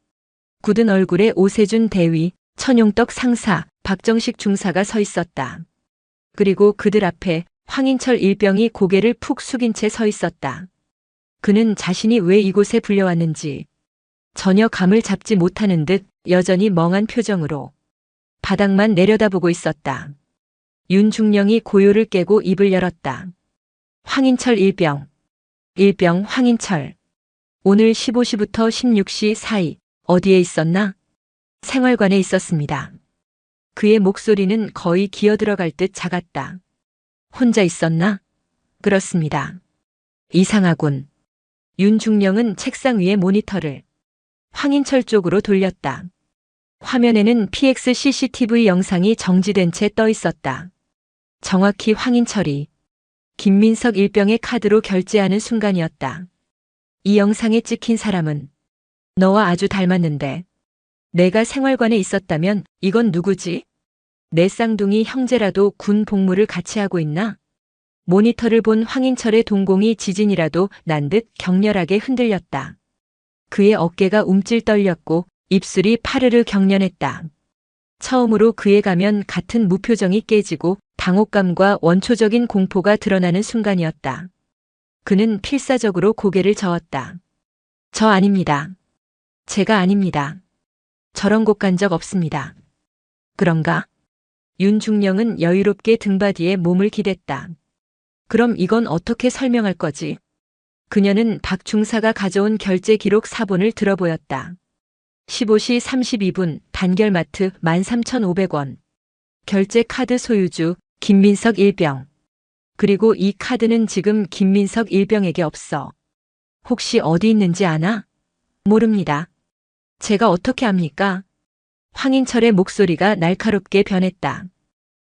S2: 굳은 얼굴에 오세준 대위, 천용떡 상사, 박정식 중사가 서 있었다. 그리고 그들 앞에 황인철 일병이 고개를 푹 숙인 채 서 있었다. 그는 자신이 왜 이곳에 불려왔는지 전혀 감을 잡지 못하는 듯 여전히 멍한 표정으로 바닥만 내려다보고 있었다. 윤중령이 고요를 깨고 입을 열었다. 황인철 일병. 일병 황인철. 오늘 15시부터 16시 사이 어디에 있었나? 생활관에 있었습니다. 그의 목소리는 거의 기어들어갈 듯 작았다. 혼자 있었나? 그렇습니다. 이상하군. 윤중령은 책상 위의 모니터를 황인철 쪽으로 돌렸다. 화면에는 PX CCTV 영상이 정지된 채 떠 있었다. 정확히 황인철이 김민석 일병의 카드로 결제하는 순간이었다. 이 영상에 찍힌 사람은 너와 아주 닮았는데 내가 생활관에 있었다면 이건 누구지? 내 쌍둥이 형제라도 군 복무를 같이 하고 있나? 모니터를 본 황인철의 동공이 지진이라도 난 듯 격렬하게 흔들렸다. 그의 어깨가 움찔 떨렸고 입술이 파르르 경련했다. 처음으로 그의 가면 같은 무표정이 깨지고 당혹감과 원초적인 공포가 드러나는 순간이었다. 그는 필사적으로 고개를 저었다. 저 아닙니다. 제가 아닙니다. 저런 곳 간 적 없습니다. 그런가? 윤중령은 여유롭게 등받이에 몸을 기댔다. 그럼 이건 어떻게 설명할 거지? 그녀는 박 중사가 가져온 결제 기록 사본을 들어보였다. 15시 32분 단결마트 13,500원. 결제 카드 소유주 김민석 일병. 그리고 이 카드는 지금 김민석 일병에게 없어. 혹시 어디 있는지 아나? 모릅니다. 제가 어떻게 압니까? 황인철의 목소리가 날카롭게 변했다.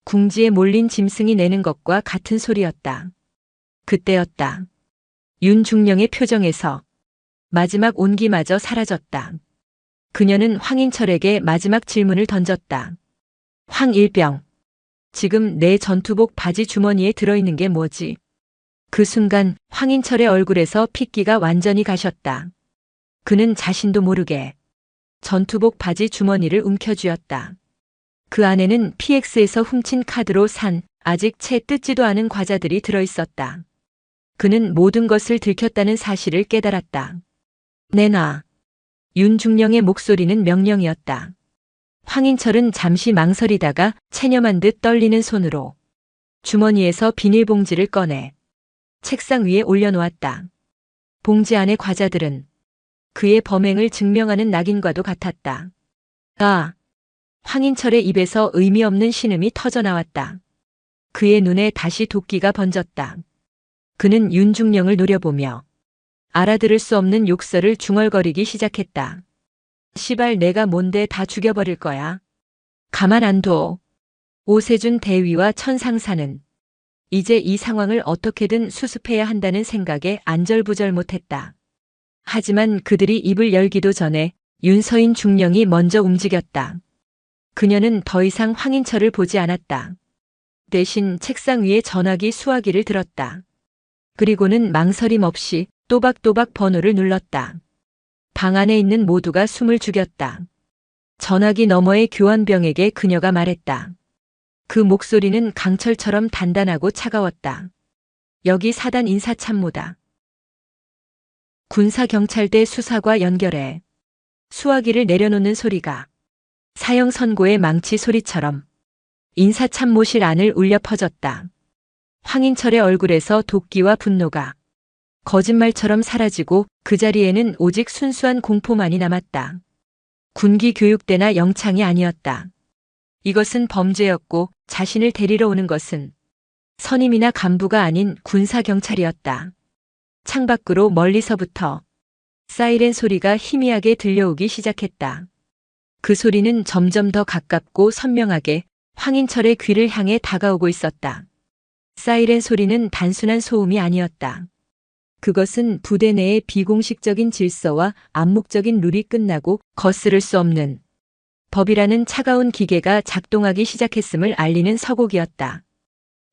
S2: 궁지에 몰린 짐승이 내는 것과 같은 소리였다. 그때였다. 윤중령의 표정에서 마지막 온기마저 사라졌다. 그녀는 황인철에게 마지막 질문을 던졌다. 황일병, 지금 내 전투복 바지 주머니에 들어있는 게 뭐지? 그 순간 황인철의 얼굴에서 핏기가 완전히 가셨다. 그는 자신도 모르게 전투복 바지 주머니를 움켜쥐었다. 그 안에는 PX에서 훔친 카드로 산 아직 채 뜯지도 않은 과자들이 들어있었다. 그는 모든 것을 들켰다는 사실을 깨달았다. 내놔. 윤중령의 목소리는 명령이었다. 황인철은 잠시 망설이다가 체념한 듯 떨리는 손으로 주머니에서 비닐봉지를 꺼내 책상 위에 올려놓았다. 봉지 안의 과자들은 그의 범행을 증명하는 낙인과도 같았다. 아! 황인철의 입에서 의미 없는 신음이 터져나왔다. 그의 눈에 다시 도끼가 번졌다. 그는 윤중령을 노려보며 알아들을 수 없는 욕설을 중얼거리기 시작했다. 시발 내가 뭔데 다 죽여버릴 거야. 가만 안 둬. 오세준 대위와 천상사는 이제 이 상황을 어떻게든 수습해야 한다는 생각에 안절부절 못했다. 하지만 그들이 입을 열기도 전에 윤서인 중령이 먼저 움직였다. 그녀는 더 이상 황인철을 보지 않았다. 대신 책상 위에 전화기 수화기를 들었다. 그리고는 망설임 없이 또박또박 번호를 눌렀다. 방 안에 있는 모두가 숨을 죽였다. 전화기 너머의 교환병에게 그녀가 말했다. 그 목소리는 강철처럼 단단하고 차가웠다. 여기 사단 인사참모다. 군사경찰대 수사과 연결해. 수화기를 내려놓는 소리가 사형 선고의 망치 소리처럼 인사참모실 안을 울려 퍼졌다. 황인철의 얼굴에서 도끼와 분노가 거짓말처럼 사라지고 그 자리에는 오직 순수한 공포만이 남았다. 군기 교육대나 영창이 아니었다. 이것은 범죄였고 자신을 데리러 오는 것은 선임이나 간부가 아닌 군사경찰이었다. 창밖으로 멀리서부터 사이렌 소리가 희미하게 들려오기 시작했다. 그 소리는 점점 더 가깝고 선명하게 황인철의 귀를 향해 다가오고 있었다. 사이렌 소리는 단순한 소음이 아니었다. 그것은 부대 내의 비공식적인 질서와 암묵적인 룰이 끝나고 거스를 수 없는 법이라는 차가운 기계가 작동하기 시작했음을 알리는 서곡이었다.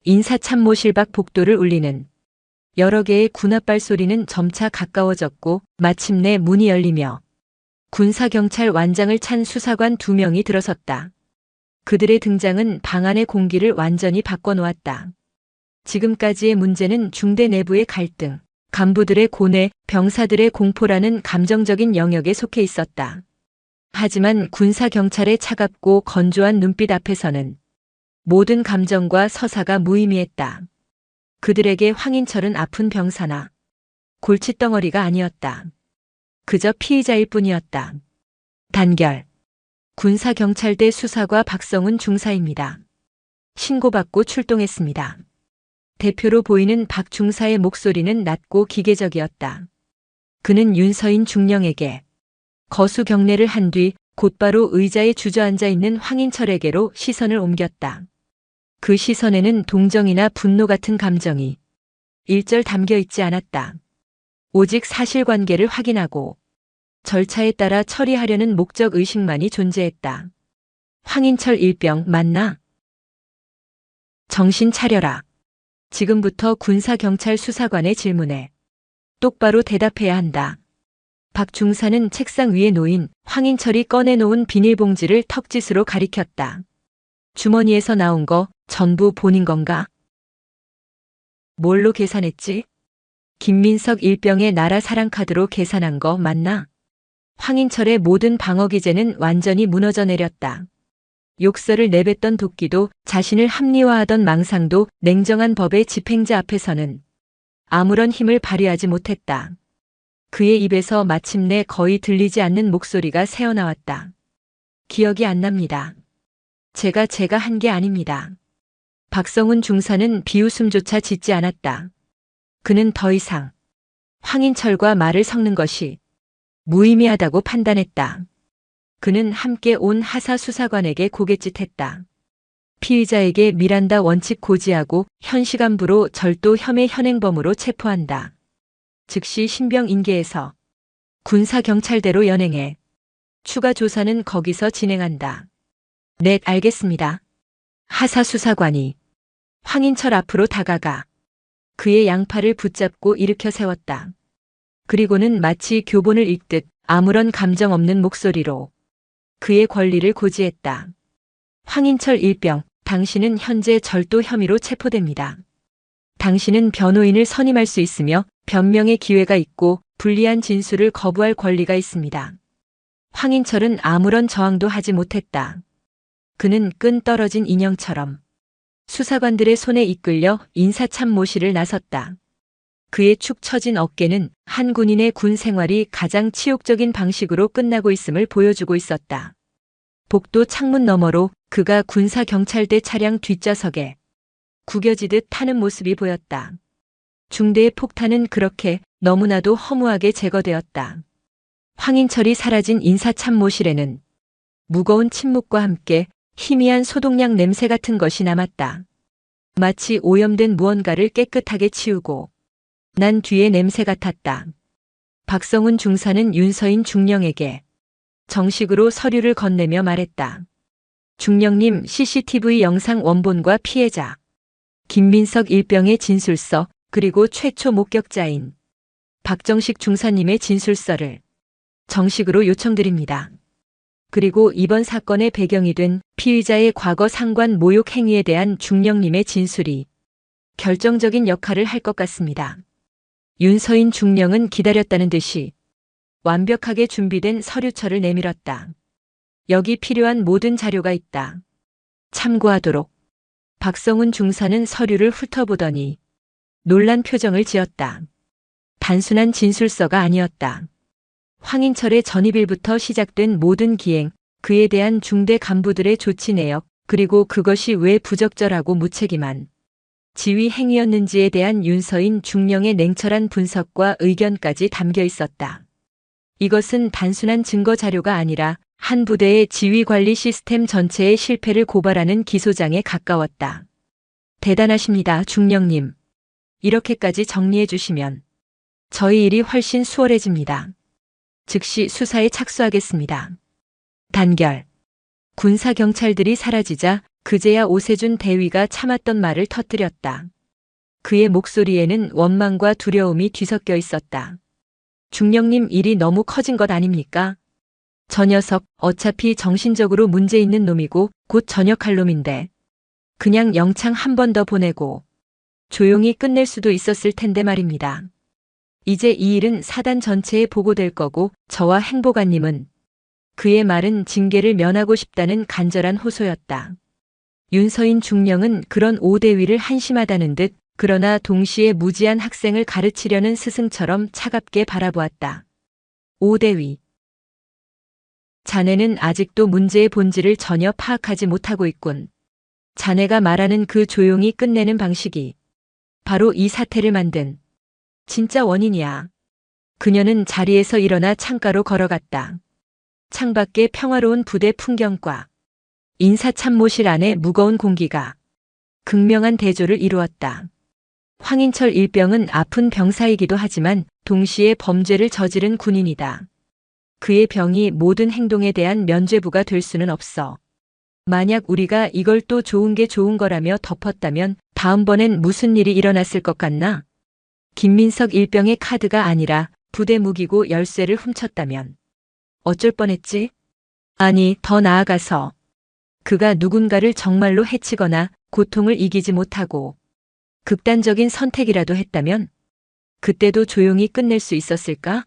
S2: 인사참모실 밖 복도를 울리는 여러 개의 군합발 소리는 점차 가까워졌고 마침내 문이 열리며 군사경찰 완장을 찬 수사관 2명이 들어섰다. 그들의 등장은 방 안의 공기를 완전히 바꿔놓았다. 지금까지의 문제는 중대 내부의 갈등, 간부들의 고뇌, 병사들의 공포라는 감정적인 영역에 속해 있었다. 하지만 군사경찰의 차갑고 건조한 눈빛 앞에서는 모든 감정과 서사가 무의미했다. 그들에게 황인철은 아픈 병사나 골칫덩어리가 아니었다. 그저 피의자일 뿐이었다. 단결. 군사경찰대 수사과 박성훈 중사입니다. 신고받고 출동했습니다. 대표로 보이는 박 중사의 목소리는 낮고 기계적이었다. 그는 윤서인 중령에게 거수 경례를 한 뒤 곧바로 의자에 주저앉아 있는 황인철에게로 시선을 옮겼다. 그 시선에는 동정이나 분노 같은 감정이 일절 담겨 있지 않았다. 오직 사실관계를 확인하고 절차에 따라 처리하려는 목적 의식만이 존재했다. 황인철 일병 맞나? 정신 차려라. 지금부터 군사경찰 수사관의 질문에 똑바로 대답해야 한다. 박 중사는 책상 위에 놓인 황인철이 꺼내놓은 비닐봉지를 턱짓으로 가리켰다. 주머니에서 나온 거 전부 본인 건가? 뭘로 계산했지? 김민석 일병의 나라 사랑카드로 계산한 거 맞나? 황인철의 모든 방어 기제는 완전히 무너져 내렸다. 욕설을 내뱉던 도끼도 자신을 합리화하던 망상도 냉정한 법의 집행자 앞에서는 아무런 힘을 발휘하지 못했다. 그의 입에서 마침내 거의 들리지 않는 목소리가 새어나왔다. 기억이 안 납니다. 제가 한 게 아닙니다. 박성훈 중사는 비웃음조차 짓지 않았다. 그는 더 이상 황인철과 말을 섞는 것이 무의미하다고 판단했다. 그는 함께 온 하사 수사관에게 고갯짓했다. 피의자에게 미란다 원칙 고지하고 현시간부로 절도 혐의 현행범으로 체포한다. 즉시 신병 인계해서 군사경찰대로 연행해 추가 조사는 거기서 진행한다. 네, 알겠습니다. 하사 수사관이 황인철 앞으로 다가가 그의 양팔을 붙잡고 일으켜 세웠다. 그리고는 마치 교본을 읽듯 아무런 감정 없는 목소리로 그의 권리를 고지했다. 황인철 일병, 당신은 현재 절도 혐의로 체포됩니다. 당신은 변호인을 선임할 수 있으며 변명의 기회가 있고 불리한 진술을 거부할 권리가 있습니다. 황인철은 아무런 저항도 하지 못했다. 그는 끈 떨어진 인형처럼 수사관들의 손에 이끌려 인사참모실을 나섰다. 그의 축 처진 어깨는 한 군인의 군 생활이 가장 치욕적인 방식으로 끝나고 있음을 보여주고 있었다. 복도 창문 너머로 그가 군사경찰대 차량 뒷좌석에 구겨지듯 타는 모습이 보였다. 중대의 폭탄은 그렇게 너무나도 허무하게 제거되었다. 황인철이 사라진 인사참모실에는 무거운 침묵과 함께 희미한 소독약 냄새 같은 것이 남았다. 마치 오염된 무언가를 깨끗하게 치우고 난 뒤의 냄새 같았다. 박성훈 중사는 윤서인 중령에게 정식으로 서류를 건네며 말했다. 중령님, CCTV 영상 원본과 피해자 김민석 일병의 진술서 그리고 최초 목격자인 박정식 중사님의 진술서를 정식으로 요청드립니다. 그리고 이번 사건의 배경이 된 피의자의 과거 상관 모욕 행위에 대한 중령님의 진술이 결정적인 역할을 할 것 같습니다. 윤서인 중령은 기다렸다는 듯이 완벽하게 준비된 서류철을 내밀었다. 여기 필요한 모든 자료가 있다. 참고하도록. 박성훈 중사는 서류를 훑어보더니 놀란 표정을 지었다. 단순한 진술서가 아니었다. 황인철의 전입일부터 시작된 모든 기행, 그에 대한 중대 간부들의 조치 내역, 그리고 그것이 왜 부적절하고 무책임한 지휘 행위였는지에 대한 윤서인 중령의 냉철한 분석과 의견까지 담겨 있었다. 이것은 단순한 증거 자료가 아니라 한 부대의 지휘 관리 시스템 전체의 실패를 고발하는 기소장에 가까웠다. 대단하십니다, 중령님. 이렇게까지 정리해 주시면 저희 일이 훨씬 수월해집니다. 즉시 수사에 착수하겠습니다. 단결. 군사경찰들이 사라지자 그제야 오세준 대위가 참았던 말을 터뜨렸다. 그의 목소리에는 원망과 두려움이 뒤섞여 있었다. 중령님, 일이 너무 커진 것 아닙니까? 저 녀석 어차피 정신적으로 문제 있는 놈이고 곧 전역할 놈인데 그냥 영창 한 번 더 보내고 조용히 끝낼 수도 있었을 텐데 말입니다. 이제 이 일은 사단 전체에 보고될 거고 저와 행보관님은 그의 말은 징계를 면하고 싶다는 간절한 호소였다. 윤서인 중령은 그런 오대위를 한심하다는 듯 그러나 동시에 무지한 학생을 가르치려는 스승처럼 차갑게 바라보았다. 오대위. 자네는 아직도 문제의 본질을 전혀 파악하지 못하고 있군. 자네가 말하는 그 조용히 끝내는 방식이 바로 이 사태를 만든 진짜 원인이야. 그녀는 자리에서 일어나 창가로 걸어갔다. 창밖의 평화로운 부대 풍경과 인사참모실 안의 무거운 공기가 극명한 대조를 이루었다. 황인철 일병은 아픈 병사이기도 하지만 동시에 범죄를 저지른 군인이다. 그의 병이 모든 행동에 대한 면죄부가 될 수는 없어. 만약 우리가 이걸 또 좋은 게 좋은 거라며 덮었다면 다음번엔 무슨 일이 일어났을 것 같나? 김민석 일병의 카드가 아니라 부대 무기고 열쇠를 훔쳤다면 어쩔 뻔했지? 아니, 더 나아가서 그가 누군가를 정말로 해치거나 고통을 이기지 못하고 극단적인 선택이라도 했다면 그때도 조용히 끝낼 수 있었을까?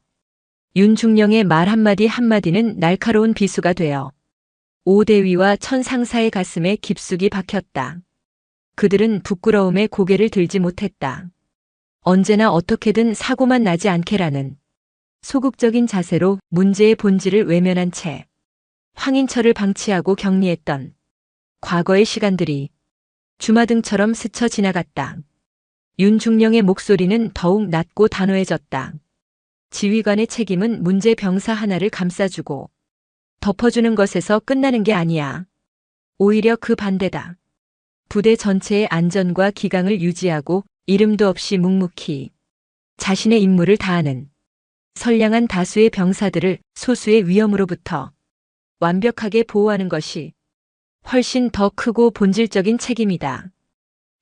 S2: 윤중령의 말 한마디 한마디는 날카로운 비수가 되어 오대위와 천상사의 가슴에 깊숙이 박혔다. 그들은 부끄러움에 고개를 들지 못했다. 언제나 어떻게든 사고만 나지 않게라는 소극적인 자세로 문제의 본질을 외면한 채 황인철을 방치하고 격리했던 과거의 시간들이 주마등처럼 스쳐 지나갔다. 윤중령의 목소리는 더욱 낮고 단호해졌다. 지휘관의 책임은 문제 병사 하나를 감싸주고 덮어주는 것에서 끝나는 게 아니야. 오히려 그 반대다. 부대 전체의 안전과 기강을 유지하고 이름도 없이 묵묵히 자신의 임무를 다하는 선량한 다수의 병사들을 소수의 위험으로부터 완벽하게 보호하는 것이 훨씬 더 크고 본질적인 책임이다.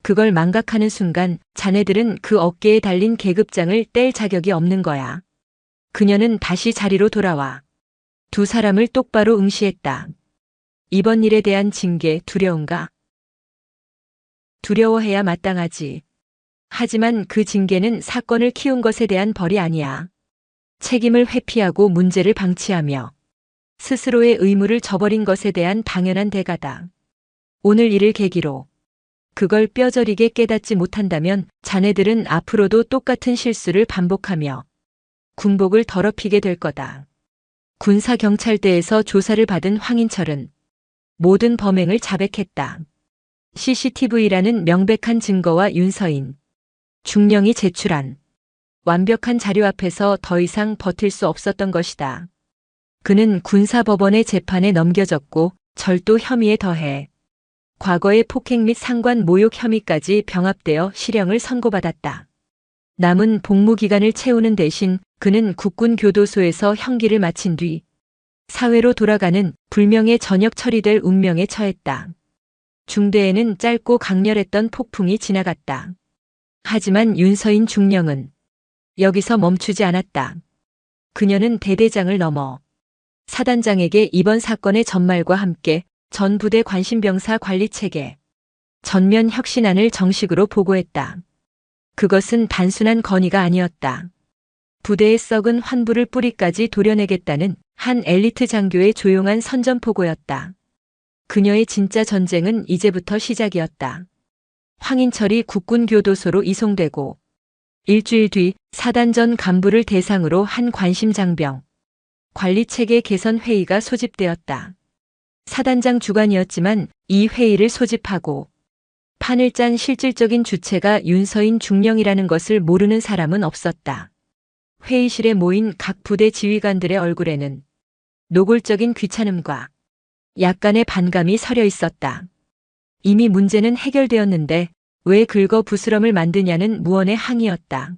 S2: 그걸 망각하는 순간 자네들은 그 어깨에 달린 계급장을 뗄 자격이 없는 거야. 그녀는 다시 자리로 돌아와 두 사람을 똑바로 응시했다. 이번 일에 대한 징계 두려운가? 두려워해야 마땅하지. 하지만 그 징계는 사건을 키운 것에 대한 벌이 아니야. 책임을 회피하고 문제를 방치하며 스스로의 의무를 저버린 것에 대한 당연한 대가다. 오늘 일을 계기로 그걸 뼈저리게 깨닫지 못한다면 자네들은 앞으로도 똑같은 실수를 반복하며 군복을 더럽히게 될 거다. 군사경찰대에서 조사를 받은 황인철은 모든 범행을 자백했다. CCTV라는 명백한 증거와 윤서인, 중령이 제출한 완벽한 자료 앞에서 더 이상 버틸 수 없었던 것이다. 그는 군사법원의 재판에 넘겨졌고 절도 혐의에 더해 과거의 폭행 및 상관 모욕 혐의까지 병합되어 실형을 선고받았다. 남은 복무 기간을 채우는 대신 그는 국군 교도소에서 형기를 마친 뒤 사회로 돌아가는 불명예 전역 처리될 운명에 처했다. 중대에는 짧고 강렬했던 폭풍이 지나갔다. 하지만 윤서인 중령은 여기서 멈추지 않았다. 그녀는 대대장을 넘어 사단장에게 이번 사건의 전말과 함께 전 부대 관심병사 관리 체계 전면 혁신안을 정식으로 보고했다. 그것은 단순한 건의가 아니었다. 부대의 썩은 환부를 뿌리까지 도려내겠다는 한 엘리트 장교의 조용한 선전포고였다. 그녀의 진짜 전쟁은 이제부터 시작이었다. 황인철이 국군교도소로 이송되고 일주일 뒤 사단전 간부를 대상으로 한 관심장병 관리체계 개선 회의가 소집되었다. 사단장 주관이었지만 이 회의를 소집하고 판을 짠 실질적인 주체가 윤서인 중령이라는 것을 모르는 사람은 없었다. 회의실에 모인 각 부대 지휘관들의 얼굴에는 노골적인 귀찮음과 약간의 반감이 서려 있었다. 이미 문제는 해결되었는데 왜 긁어 부스럼을 만드냐는 무언의 항의였다.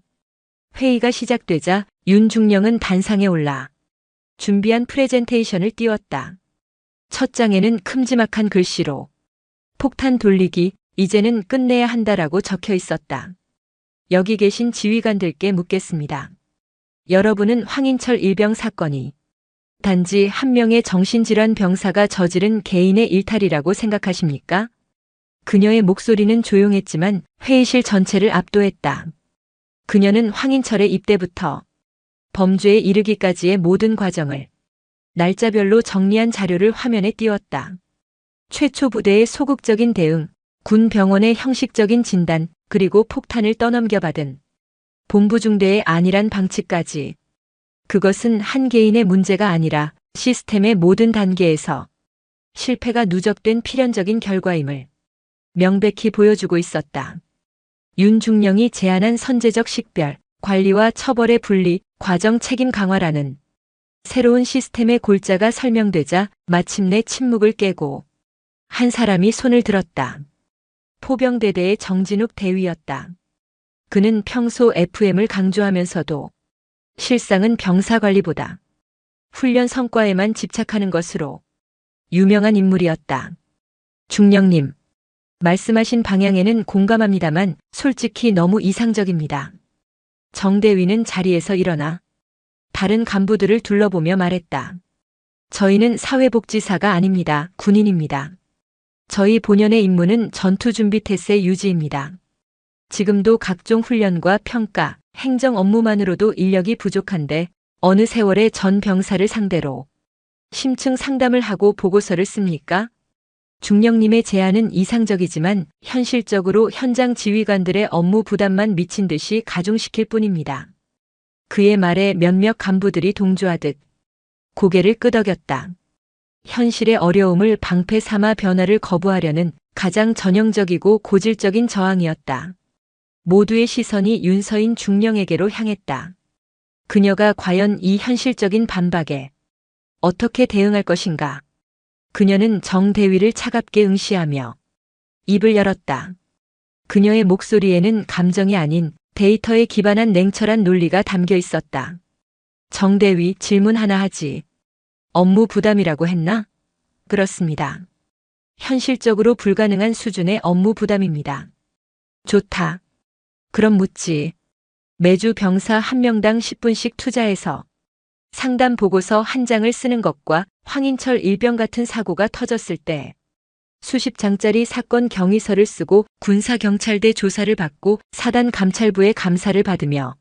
S2: 회의가 시작되자 윤중령은 단상에 올라 준비한 프레젠테이션을 띄웠다. 첫 장에는 큼지막한 글씨로 폭탄 돌리기, 이제는 끝내야 한다라고 적혀 있었다. 여기 계신 지휘관들께 묻겠습니다. 여러분은 황인철 일병 사건이 단지 한 명의 정신질환 병사가 저지른 개인의 일탈이라고 생각하십니까? 그녀의 목소리는 조용했지만 회의실 전체를 압도했다. 그녀는 황인철의 입대부터 범죄에 이르기까지의 모든 과정을 날짜별로 정리한 자료를 화면에 띄웠다. 최초 부대의 소극적인 대응, 군 병원의 형식적인 진단, 그리고 폭탄을 떠넘겨받은 본부 중대의 안일한 방치까지. 그것은 한 개인의 문제가 아니라 시스템의 모든 단계에서 실패가 누적된 필연적인 결과임을 명백히 보여주고 있었다. 윤중령이 제안한 선제적 식별, 관리와 처벌의 분리, 과정 책임 강화라는 새로운 시스템의 골자가 설명되자 마침내 침묵을 깨고 한 사람이 손을 들었다. 포병대대의 정진욱 대위였다. 그는 평소 FM을 강조하면서도 실상은 병사관리보다 훈련 성과에만 집착하는 것으로 유명한 인물이었다. 중령님, 말씀하신 방향에는 공감합니다만 솔직히 너무 이상적입니다. 정대위는 자리에서 일어나 다른 간부들을 둘러보며 말했다. 저희는 사회복지사가 아닙니다. 군인입니다. 저희 본연의 임무는 전투준비 태세 유지입니다. 지금도 각종 훈련과 평가, 행정 업무만으로도 인력이 부족한데 어느 세월에 전 병사를 상대로 심층 상담을 하고 보고서를 씁니까? 중령님의 제안은 이상적이지만 현실적으로 현장 지휘관들의 업무 부담만 미친 듯이 가중시킬 뿐입니다. 그의 말에 몇몇 간부들이 동조하듯 고개를 끄덕였다. 현실의 어려움을 방패 삼아 변화를 거부하려는 가장 전형적이고 고질적인 저항이었다. 모두의 시선이 윤서인 중령에게로 향했다. 그녀가 과연 이 현실적인 반박에 어떻게 대응할 것인가? 그녀는 정대위를 차갑게 응시하며 입을 열었다. 그녀의 목소리에는 감정이 아닌 데이터에 기반한 냉철한 논리가 담겨 있었다. 정대위, 질문 하나 하지. 업무 부담이라고 했나? 그렇습니다. 현실적으로 불가능한 수준의 업무 부담입니다. 좋다. 그럼 묻지. 매주 병사 한 명당 10분씩 투자해서 상담 보고서 한 장을 쓰는 것과 황인철 일병 같은 사고가 터졌을 때 수십 장짜리 사건 경위서를 쓰고 군사경찰대 조사를 받고 사단 감찰부의 감사를 받으며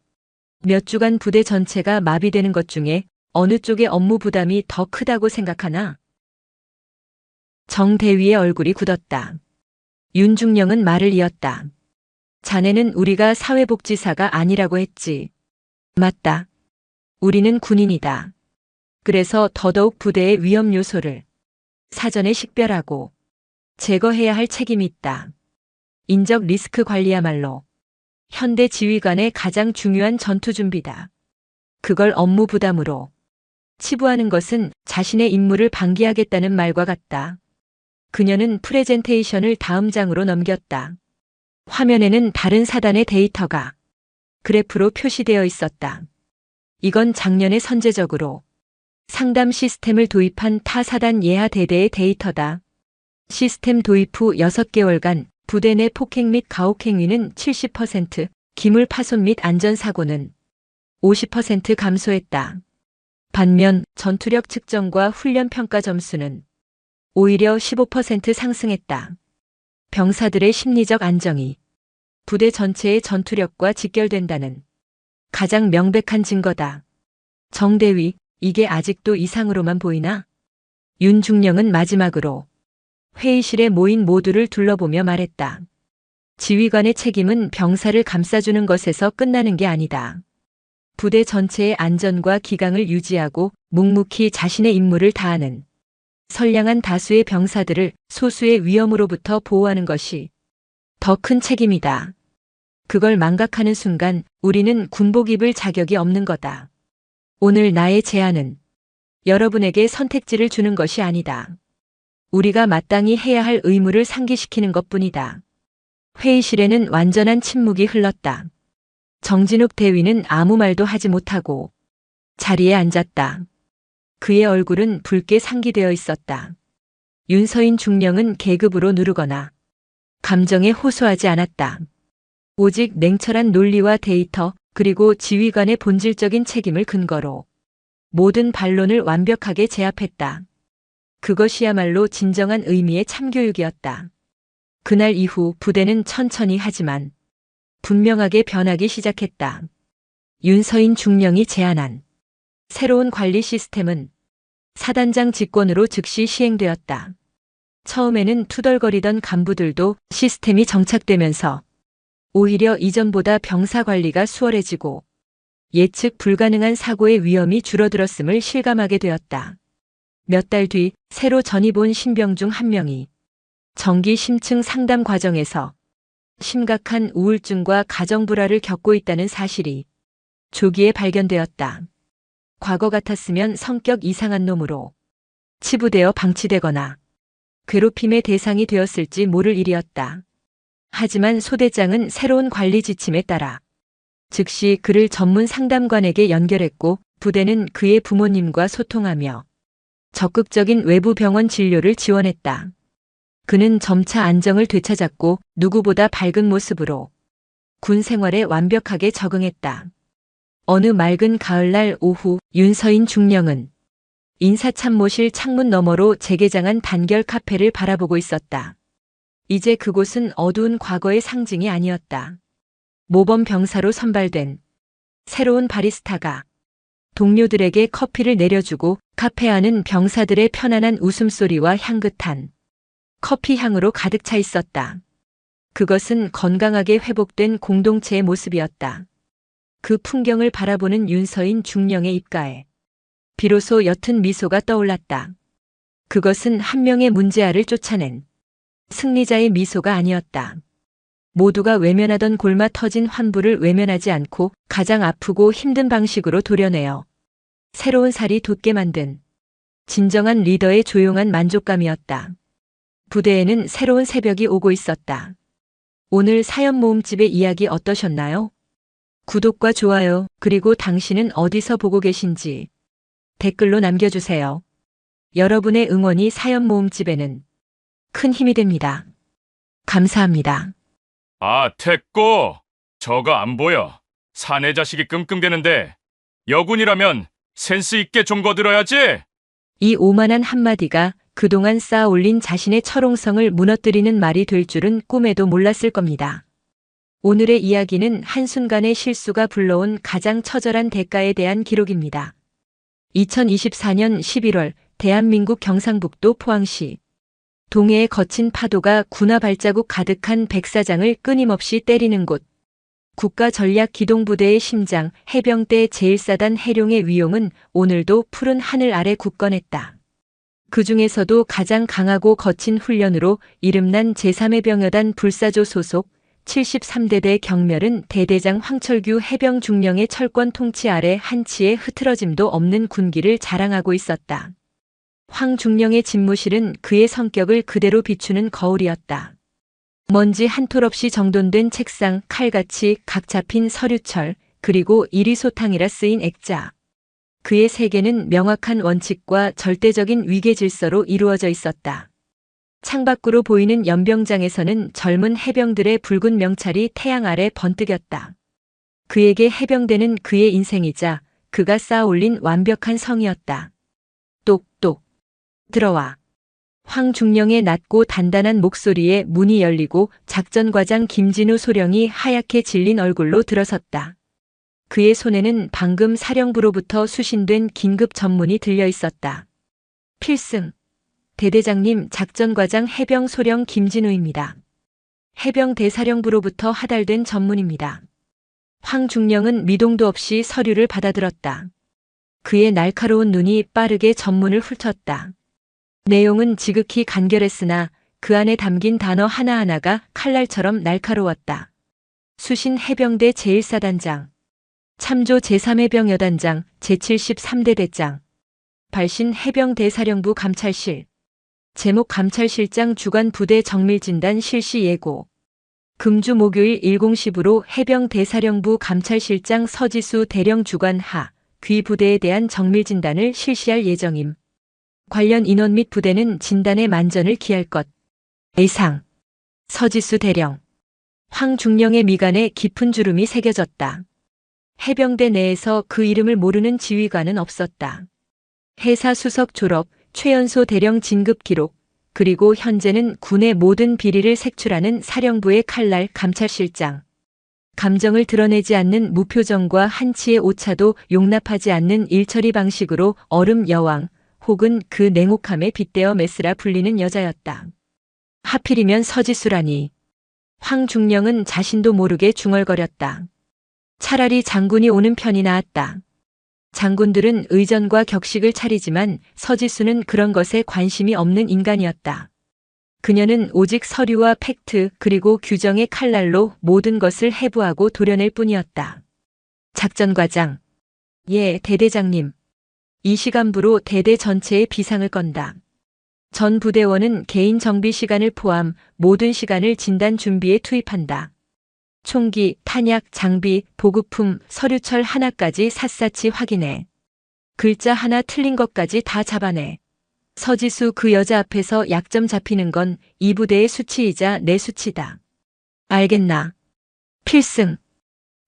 S2: 몇 주간 부대 전체가 마비되는 것 중에 어느 쪽의 업무 부담이 더 크다고 생각하나? 정대위의 얼굴이 굳었다. 윤중령은 말을 이었다. 자네는 우리가 사회복지사가 아니라고 했지. 맞다. 우리는 군인이다. 그래서 더더욱 부대의 위험 요소를 사전에 식별하고 제거해야 할 책임이 있다. 인적 리스크 관리야말로 현대 지휘관의 가장 중요한 전투 준비다. 그걸 업무 부담으로 치부하는 것은 자신의 임무를 방기하겠다는 말과 같다. 그녀는 프레젠테이션을 다음 장으로 넘겼다. 화면에는 다른 사단의 데이터가 그래프로 표시되어 있었다. 이건 작년에 선제적으로 상담 시스템을 도입한 타 사단 예하 대대의 데이터다. 시스템 도입 후 6개월간 부대 내 폭행 및 가혹 행위는 70%, 기물 파손 및 안전사고는 50% 감소했다. 반면 전투력 측정과 훈련 평가 점수는 오히려 15% 상승했다. 병사들의 심리적 안정이 부대 전체의 전투력과 직결된다는 가장 명백한 증거다. 정대위, 이게 아직도 이상으로만 보이나? 윤중령은 마지막으로 회의실에 모인 모두를 둘러보며 말했다. 지휘관의 책임은 병사를 감싸주는 것에서 끝나는 게 아니다. 부대 전체의 안전과 기강을 유지하고 묵묵히 자신의 임무를 다하는 선량한 다수의 병사들을 소수의 위험으로부터 보호하는 것이 더 큰 책임이다. 그걸 망각하는 순간 우리는 군복 입을 자격이 없는 거다. 오늘 나의 제안은 여러분에게 선택지를 주는 것이 아니다. 우리가 마땅히 해야 할 의무를 상기시키는 것뿐이다. 회의실에는 완전한 침묵이 흘렀다. 정진욱 대위는 아무 말도 하지 못하고 자리에 앉았다. 그의 얼굴은 붉게 상기되어 있었다. 윤서인 중령은 계급으로 누르거나 감정에 호소하지 않았다. 오직 냉철한 논리와 데이터 그리고 지휘관의 본질적인 책임을 근거로 모든 반론을 완벽하게 제압했다. 그것이야말로 진정한 의미의 참교육이었다. 그날 이후 부대는 천천히 하지만 분명하게 변하기 시작했다. 윤서인 중령이 제안한 새로운 관리 시스템은 사단장 직권으로 즉시 시행되었다. 처음에는 투덜거리던 간부들도 시스템이 정착되면서 오히려 이전보다 병사 관리가 수월해지고 예측 불가능한 사고의 위험이 줄어들었음을 실감하게 되었다. 몇 달 뒤 새로 전입 온 신병 중 한 명이 정기 심층 상담 과정에서 심각한 우울증과 가정불화를 겪고 있다는 사실이 조기에 발견되었다. 과거 같았으면 성격 이상한 놈으로 치부되어 방치되거나 괴롭힘의 대상이 되었을지 모를 일이었다. 하지만 소대장은 새로운 관리 지침에 따라 즉시 그를 전문 상담관에게 연결했고 부대는 그의 부모님과 소통하며 적극적인 외부 병원 진료를 지원했다. 그는 점차 안정을 되찾았고 누구보다 밝은 모습으로 군 생활에 완벽하게 적응했다. 어느 맑은 가을날 오후 윤서인 중령은 인사참모실 창문 너머로 재개장한 단결 카페를 바라보고 있었다. 이제 그곳은 어두운 과거의 상징이 아니었다. 모범 병사로 선발된 새로운 바리스타가 동료들에게 커피를 내려주고 카페 안은 병사들의 편안한 웃음소리와 향긋한 커피 향으로 가득 차 있었다. 그것은 건강하게 회복된 공동체의 모습이었다. 그 풍경을 바라보는 윤서인 중령의 입가에 비로소 옅은 미소가 떠올랐다. 그것은 한 명의 문제아를 쫓아낸 승리자의 미소가 아니었다. 모두가 외면하던 골마 터진 환부를 외면하지 않고 가장 아프고 힘든 방식으로 도려내어 새로운 살이 돋게 만든 진정한 리더의 조용한 만족감이었다. 부대에는 새로운 새벽이 오고 있었다. 오늘 사연 모음집의 이야기 어떠셨나요? 구독과 좋아요, 그리고 당신은 어디서 보고 계신지 댓글로 남겨주세요. 여러분의 응원이 사연 모음집에는 큰 힘이 됩니다. 감사합니다.
S3: 아, 됐고. 저거 안 보여. 사내 자식이 끙끙대는데 여군이라면 센스 있게 좀 거들어야지.
S2: 이 오만한 한마디가 그동안 쌓아 올린 자신의 철옹성을 무너뜨리는 말이 될 줄은 꿈에도 몰랐을 겁니다. 오늘의 이야기는 한순간의 실수가 불러온 가장 처절한 대가에 대한 기록입니다. 2024년 11월 대한민국 경상북도 포항시 동해의 거친 파도가 군화 발자국 가득한 백사장을 끊임없이 때리는 곳. 국가전략기동부대의 심장 해병대 제1사단 해룡의 위용은 오늘도 푸른 하늘 아래 굳건했다. 그 중에서도 가장 강하고 거친 훈련으로 이름난 제3해병여단 불사조 소속 73대대 경멸은 대대장 황철규 해병 중령의 철권 통치 아래 한치의 흐트러짐도 없는 군기를 자랑하고 있었다. 황 중령의 집무실은 그의 성격을 그대로 비추는 거울이었다. 먼지 한 톨 없이 정돈된 책상, 칼같이 각 잡힌 서류철, 그리고 이리소탕이라 쓰인 액자. 그의 세계는 명확한 원칙과 절대적인 위계 질서로 이루어져 있었다. 창밖으로 보이는 연병장에서는 젊은 해병들의 붉은 명찰이 태양 아래 번뜩였다. 그에게 해병대는 그의 인생이자 그가 쌓아 올린 완벽한 성이었다. 똑똑. 들어와. 황 중령의 낮고 단단한 목소리에 문이 열리고 작전과장 김진우 소령이 하얗게 질린 얼굴로 들어섰다. 그의 손에는 방금 사령부로부터 수신된 긴급 전문이 들려 있었다. 필승. 대대장님, 작전과장 해병 소령 김진우입니다. 해병 대사령부로부터 하달된 전문입니다. 황 중령은 미동도 없이 서류를 받아들었다. 그의 날카로운 눈이 빠르게 전문을 훑었다. 내용은 지극히 간결했으나 그 안에 담긴 단어 하나하나가 칼날처럼 날카로웠다. 수신 해병대 제1사단장, 참조 제3해병여단장, 제73대 대장, 발신 해병대사령부 감찰실, 제목 감찰실장 주관 부대 정밀진단 실시 예고, 금주 목요일 10시부로 해병대사령부 감찰실장 서지수 대령 주관 하, 귀 부대에 대한 정밀진단을 실시할 예정임. 관련 인원 및 부대는 진단에 만전을 기할 것. 예상. 서지수 대령. 황 중령의 미간에 깊은 주름이 새겨졌다. 해병대 내에서 그 이름을 모르는 지휘관은 없었다. 해사 수석 졸업, 최연소 대령 진급 기록, 그리고 현재는 군의 모든 비리를 색출하는 사령부의 칼날 감찰실장. 감정을 드러내지 않는 무표정과 한치의 오차도 용납하지 않는 일처리 방식으로 얼음 여왕, 혹은 그 냉혹함에 빗대어 메스라 불리는 여자였다. 하필이면 서지수라니. 황 중령은 자신도 모르게 중얼거렸다. 차라리 장군이 오는 편이 나았다. 장군들은 의전과 격식을 차리지만 서지수는 그런 것에 관심이 없는 인간이었다. 그녀는 오직 서류와 팩트 그리고 규정의 칼날로 모든 것을 해부하고 도려낼 뿐이었다. 작전과장. 예, 대대장님. 이 시간부로 대대 전체의 비상을 건다. 전 부대원은 개인 정비 시간을 포함 모든 시간을 진단 준비에 투입한다. 총기, 탄약, 장비, 보급품, 서류철 하나까지 샅샅이 확인해. 글자 하나 틀린 것까지 다 잡아내. 서지수 그 여자 앞에서 약점 잡히는 건 이 부대의 수치이자 내 수치다. 알겠나? 필승.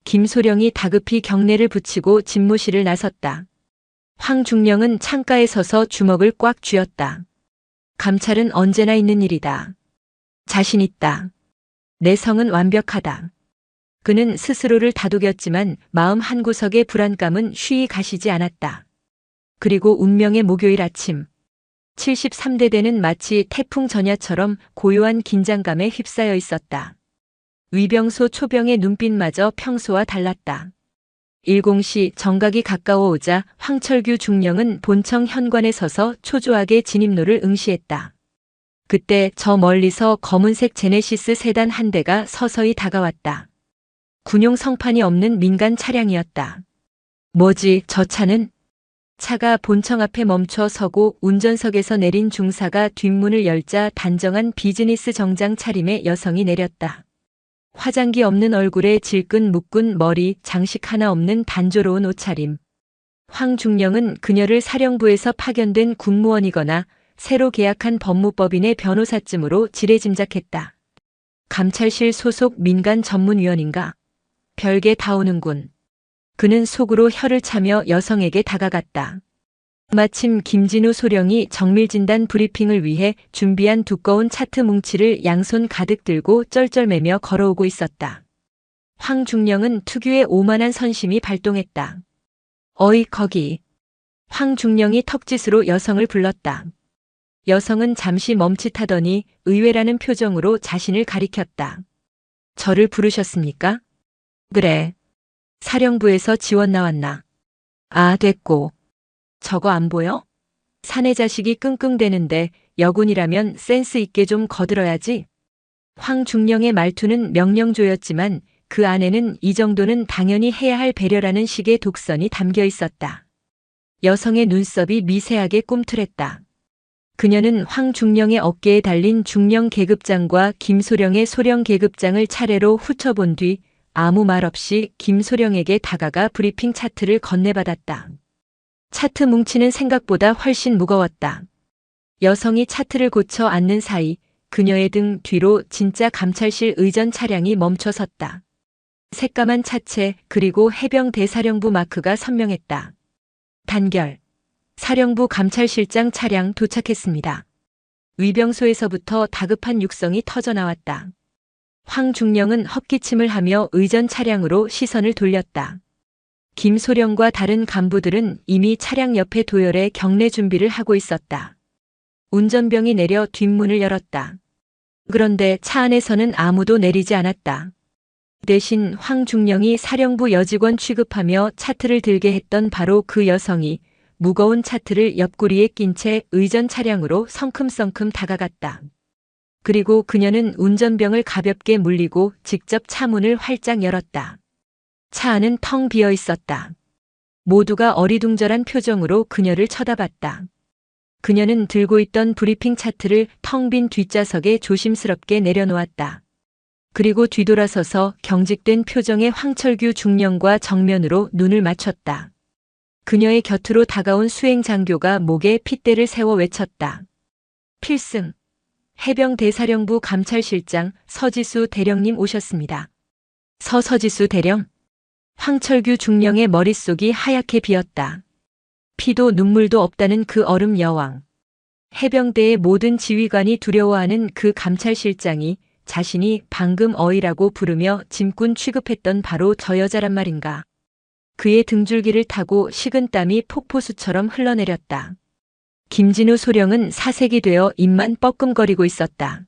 S2: 김소령이 다급히 경례를 붙이고 집무실을 나섰다. 황중령은 창가에 서서 주먹을 꽉 쥐었다. 감찰은 언제나 있는 일이다. 자신 있다. 내 성은 완벽하다. 그는 스스로를 다독였지만 마음 한구석의 불안감은 쉬이 가시지 않았다. 그리고 운명의 목요일 아침. 73대대는 마치 태풍 전야처럼 고요한 긴장감에 휩싸여 있었다. 위병소 초병의 눈빛마저 평소와 달랐다. 10시 정각이 가까워오자 황철규 중령은 본청 현관에 서서 초조하게 진입로를 응시했다. 그때 저 멀리서 검은색 제네시스 세단 한 대가 서서히 다가왔다. 군용 성판이 없는 민간 차량이었다. 뭐지, 저 차는? 차가 본청 앞에 멈춰 서고 운전석에서 내린 중사가 뒷문을 열자 단정한 비즈니스 정장 차림의 여성이 내렸다. 화장기 없는 얼굴에 질끈 묶은 머리, 장식 하나 없는 단조로운 옷차림. 황중령은 그녀를 사령부에서 파견된 군무원이거나 새로 계약한 법무법인의 변호사쯤으로 지레짐작했다. 감찰실 소속 민간 전문위원인가? 별게 다 오는군. 그는 속으로 혀를 차며 여성에게 다가갔다. 마침 김진우 소령이 정밀진단 브리핑을 위해 준비한 두꺼운 차트 뭉치를 양손 가득 들고 쩔쩔매며 걸어오고 있었다. 황중령은 특유의 오만한 선심이 발동했다. 어이 거기. 황중령이 턱짓으로 여성을 불렀다. 여성은 잠시 멈칫하더니 의외라는 표정으로 자신을 가리켰다. 저를 부르셨습니까? 그래. 사령부에서 지원 나왔나? 아, 됐고. 저거 안 보여? 사내 자식이 끙끙대는데 여군이라면 센스 있게 좀 거들어야지. 황중령의 말투는 명령조였지만 그 안에는 이 정도는 당연히 해야 할 배려라는 식의 독선이 담겨 있었다. 여성의 눈썹이 미세하게 꿈틀했다. 그녀는 황중령의 어깨에 달린 중령 계급장과 김소령의 소령 계급장을 차례로 훑어본 뒤 아무 말 없이 김소령에게 다가가 브리핑 차트를 건네받았다. 차트 뭉치는 생각보다 훨씬 무거웠다. 여성이 차트를 고쳐 앉는 사이 그녀의 등 뒤로 진짜 감찰실 의전 차량이 멈춰섰다. 새까만 차체 그리고 해병 대사령부 마크가 선명했다. 단결. 사령부 감찰실장 차량 도착했습니다. 위병소에서부터 다급한 육성이 터져나왔다. 황중령은 헛기침을 하며 의전 차량으로 시선을 돌렸다. 김소령과 다른 간부들은 이미 차량 옆에 도열해 경례 준비를 하고 있었다. 운전병이 내려 뒷문을 열었다. 그런데 차 안에서는 아무도 내리지 않았다. 대신 황중령이 사령부 여직원 취급하며 차트를 들게 했던 바로 그 여성이 무거운 차트를 옆구리에 낀 채 의전 차량으로 성큼성큼 다가갔다. 그리고 그녀는 운전병을 가볍게 물리고 직접 차 문을 활짝 열었다. 차 안은 텅 비어 있었다. 모두가 어리둥절한 표정으로 그녀를 쳐다봤다. 그녀는 들고 있던 브리핑 차트를 텅 빈 뒷좌석에 조심스럽게 내려놓았다. 그리고 뒤돌아서서 경직된 표정의 황철규 중령과 정면으로 눈을 맞췄다. 그녀의 곁으로 다가온 수행 장교가 목에 핏대를 세워 외쳤다. 필승. 해병 대사령부 감찰실장 서지수 대령님 오셨습니다. 서지수 대령. 황철규 중령의 머릿속이 하얗게 비었다. 피도 눈물도 없다는 그 얼음 여왕. 해병대의 모든 지휘관이 두려워하는 그 감찰실장이 자신이 방금 어이라고 부르며 짐꾼 취급했던 바로 저 여자란 말인가. 그의 등줄기를 타고 식은땀이 폭포수처럼 흘러내렸다. 김진우 소령은 사색이 되어 입만 뻐끔거리고 있었다.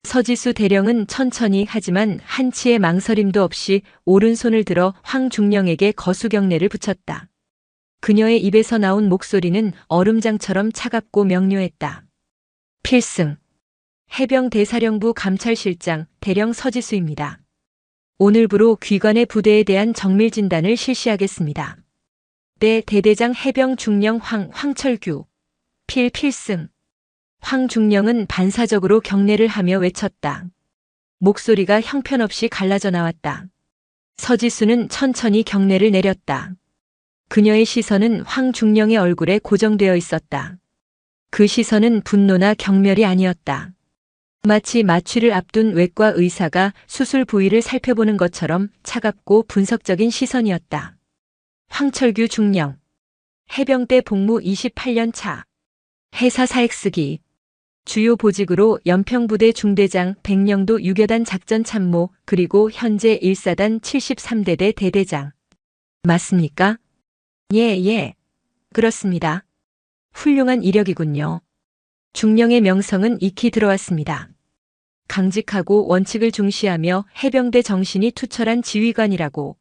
S2: 서지수 대령은 천천히 하지만 한치의 망설임도 없이 오른손을 들어 황중령에게 거수경례를 붙였다. 그녀의 입에서 나온 목소리는 얼음장처럼 차갑고 명료했다. 필승. 해병 대사령부 감찰실장 대령 서지수입니다. 오늘부로 귀관의 부대에 대한 정밀 진단을 실시하겠습니다. 내 대대장 해병 중령 황철규. 필승. 황중령은 반사적으로 경례를 하며 외쳤다. 목소리가 형편없이 갈라져 나왔다. 서지수는 천천히 경례를 내렸다. 그녀의 시선은 황중령의 얼굴에 고정되어 있었다. 그 시선은 분노나 경멸이 아니었다. 마치 마취를 앞둔 외과 의사가 수술 부위를 살펴보는 것처럼 차갑고 분석적인 시선이었다. 황철규 중령. 해병대 복무 28년 차. 해사 사액 쓰기. 주요 보직으로 연평부대 중대장, 백령도 유교단 작전참모, 그리고 현재 1사단 73대대 대대장. 맞습니까? 예. 그렇습니다. 훌륭한 이력이군요. 중령의 명성은 익히 들어왔습니다. 강직하고 원칙을 중시하며 해병대 정신이 투철한 지휘관이라고.